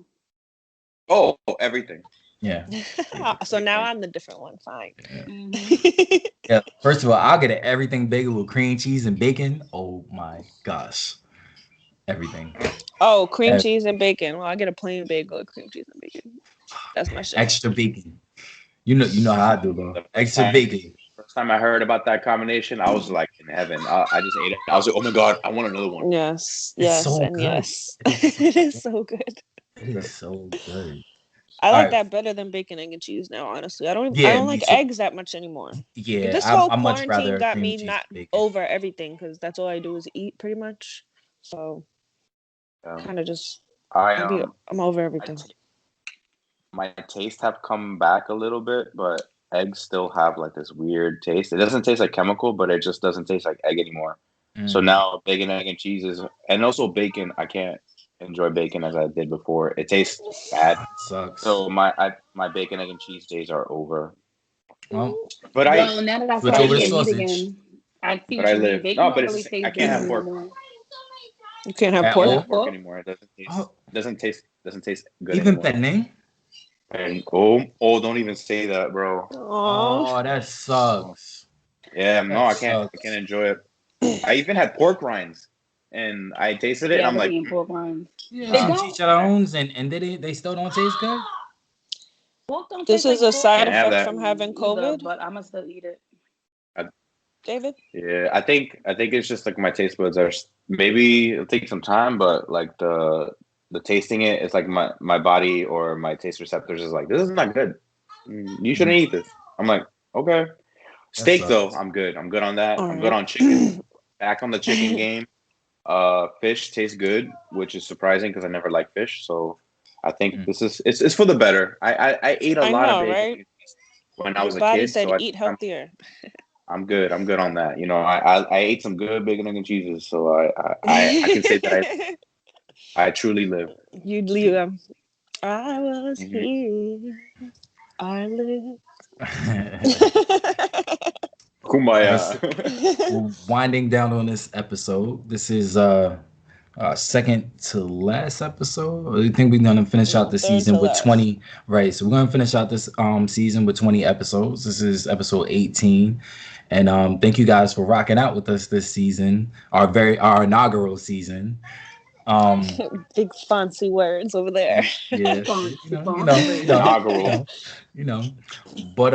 Oh, everything.
Yeah.
So now I'm the different one. Fine.
Yeah. First of all, I'll get an everything bagel with cream cheese and bacon. Oh my gosh. Everything.
Oh, cream cheese and bacon. Well, I get a plain bagel with cream cheese and bacon. That's my shit.
Extra bacon. You know how I do, bro. Extra bacon.
First time I heard about that combination, I was like in heaven. I just ate it. I was like, oh my god, I want another one.
Yes,
so
and
good.
yes. It is so good.
It is so good.
I like that better than bacon, egg, and cheese now, honestly. I don't like eggs that much anymore.
Yeah,
this whole
I'm
quarantine
much rather
got me not over everything because that's all I do is eat pretty much. So kind of just I'm over everything.
My taste have come back a little bit, but eggs still have like this weird taste. It doesn't taste like chemical, but it just doesn't taste like egg anymore. So now bacon, egg, and cheese is, and also bacon. I can't enjoy bacon as I did before. It tastes bad.
That sucks.
So my bacon, egg, and cheese days are over.
Well,
now that I started eating meat again, I see.
But I live.
Bacon
No, but
really
I can't have pork.
You can't have
pork anymore. It doesn't taste good
even
anymore.
penne.
And don't even say that, bro.
Oh, that sucks.
Yeah, no, I can't enjoy it. I even had pork rinds, and I tasted it, and I'm like,
pork rinds.
Yeah, chicharrones, and they still don't taste good.
This is a side effect from having COVID,
but I'm gonna still eat it.
David?
Yeah, I think it's just like my taste buds are. Maybe it'll take some time, but like the tasting it's like my body or my taste receptors is like, this is not good. You shouldn't eat this. I'm like, okay. Steak though, I'm good. I'm good on that. I'm good on chicken. Back on the chicken game. Fish tastes good, which is surprising because I never liked fish. So I think this is it's for the better. I ate a lot of bacon when I was a kid. Your body
said eat healthier.
I'm good. I'm good on that. You know, I ate some good bacon, egg, and cheeses, so I can say that I truly live.
You'd leave them. I was here. I live.
Kumbaya.
We're winding down on this episode. This is second to last episode. I think we're gonna finish out the season with 20. Right, so we're gonna finish out this season with 20 episodes. This is episode 18, and thank you guys for rocking out with us this season, our inaugural season.
Big fancy words over there.
Yeah, you know. But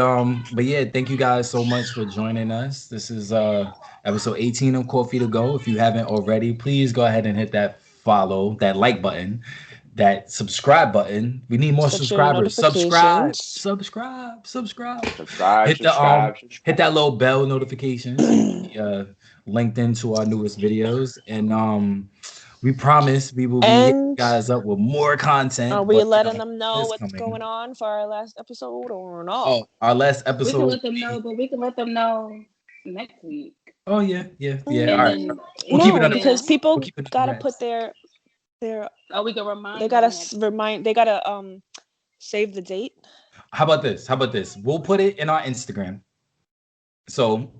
yeah, thank you guys so much for joining us. This is episode 18 of Coffee to Go. If you haven't already, please go ahead and hit that follow, that like button, that subscribe button. We need more subscribers. Subscribe. Hit that little bell notifications. Linked into our newest videos, and we promise we will be hitting guys up with more content.
Are we letting them know what's going on for our last episode or not?
Oh, our last episode.
We can let them know, but we can let them know next week.
Oh yeah. All right. We'll keep it under
because people gotta put their.
We can remind.
They gotta remind. They gotta save the date.
How about this? We'll put it in our Instagram. So.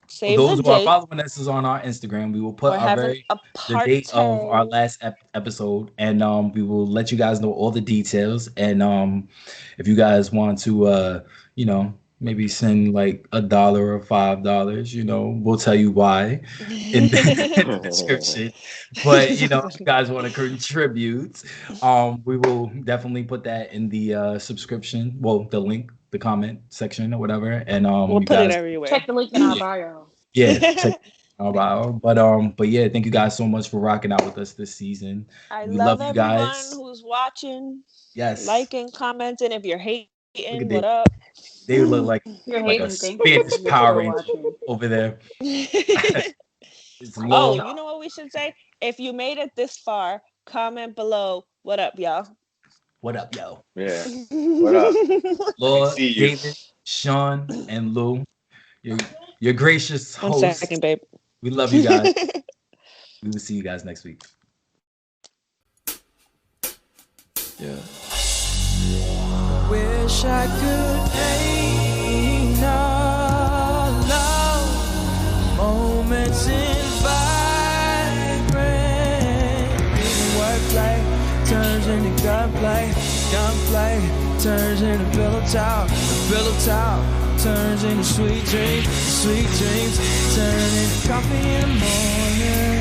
Save
those
who
are following us is on our Instagram. We will put
the
date of our last episode, and we will let you guys know all the details. And if you guys want to, maybe send like $1 or $5, we'll tell you why in the description. But if you guys want to contribute, we will definitely put that in the subscription. Well, the link. The comment section or whatever, and
we'll put it everywhere.
Check the link in our bio.
Yeah, Wow. But yeah, thank you guys so much for rocking out with us this season.
I
We
love
love you
everyone
guys.
who's watching,
Yes.
liking, commenting. If you're hating,
Look at
what
they.
up?
They look
You're
like a
hating. Thank you.
Spanish
You're
Power
still
Ranger
watching.
over there. It's
Oh,
low.
you know what we should say? If you made it this far, comment below. What up, y'all?
What up, yo?
Yeah. What up?
Lord,
See you.
David, Sean, and Lou. Your gracious
One
host.
second, babe.
We love you guys. We will see you guys next week.
Yeah. Wish I could paint our love moments in vibrant. Wordplay turns into gunplay, gunplay turns into pillow talk, pillow talk turns into sweet dreams turn into coffee in the morning.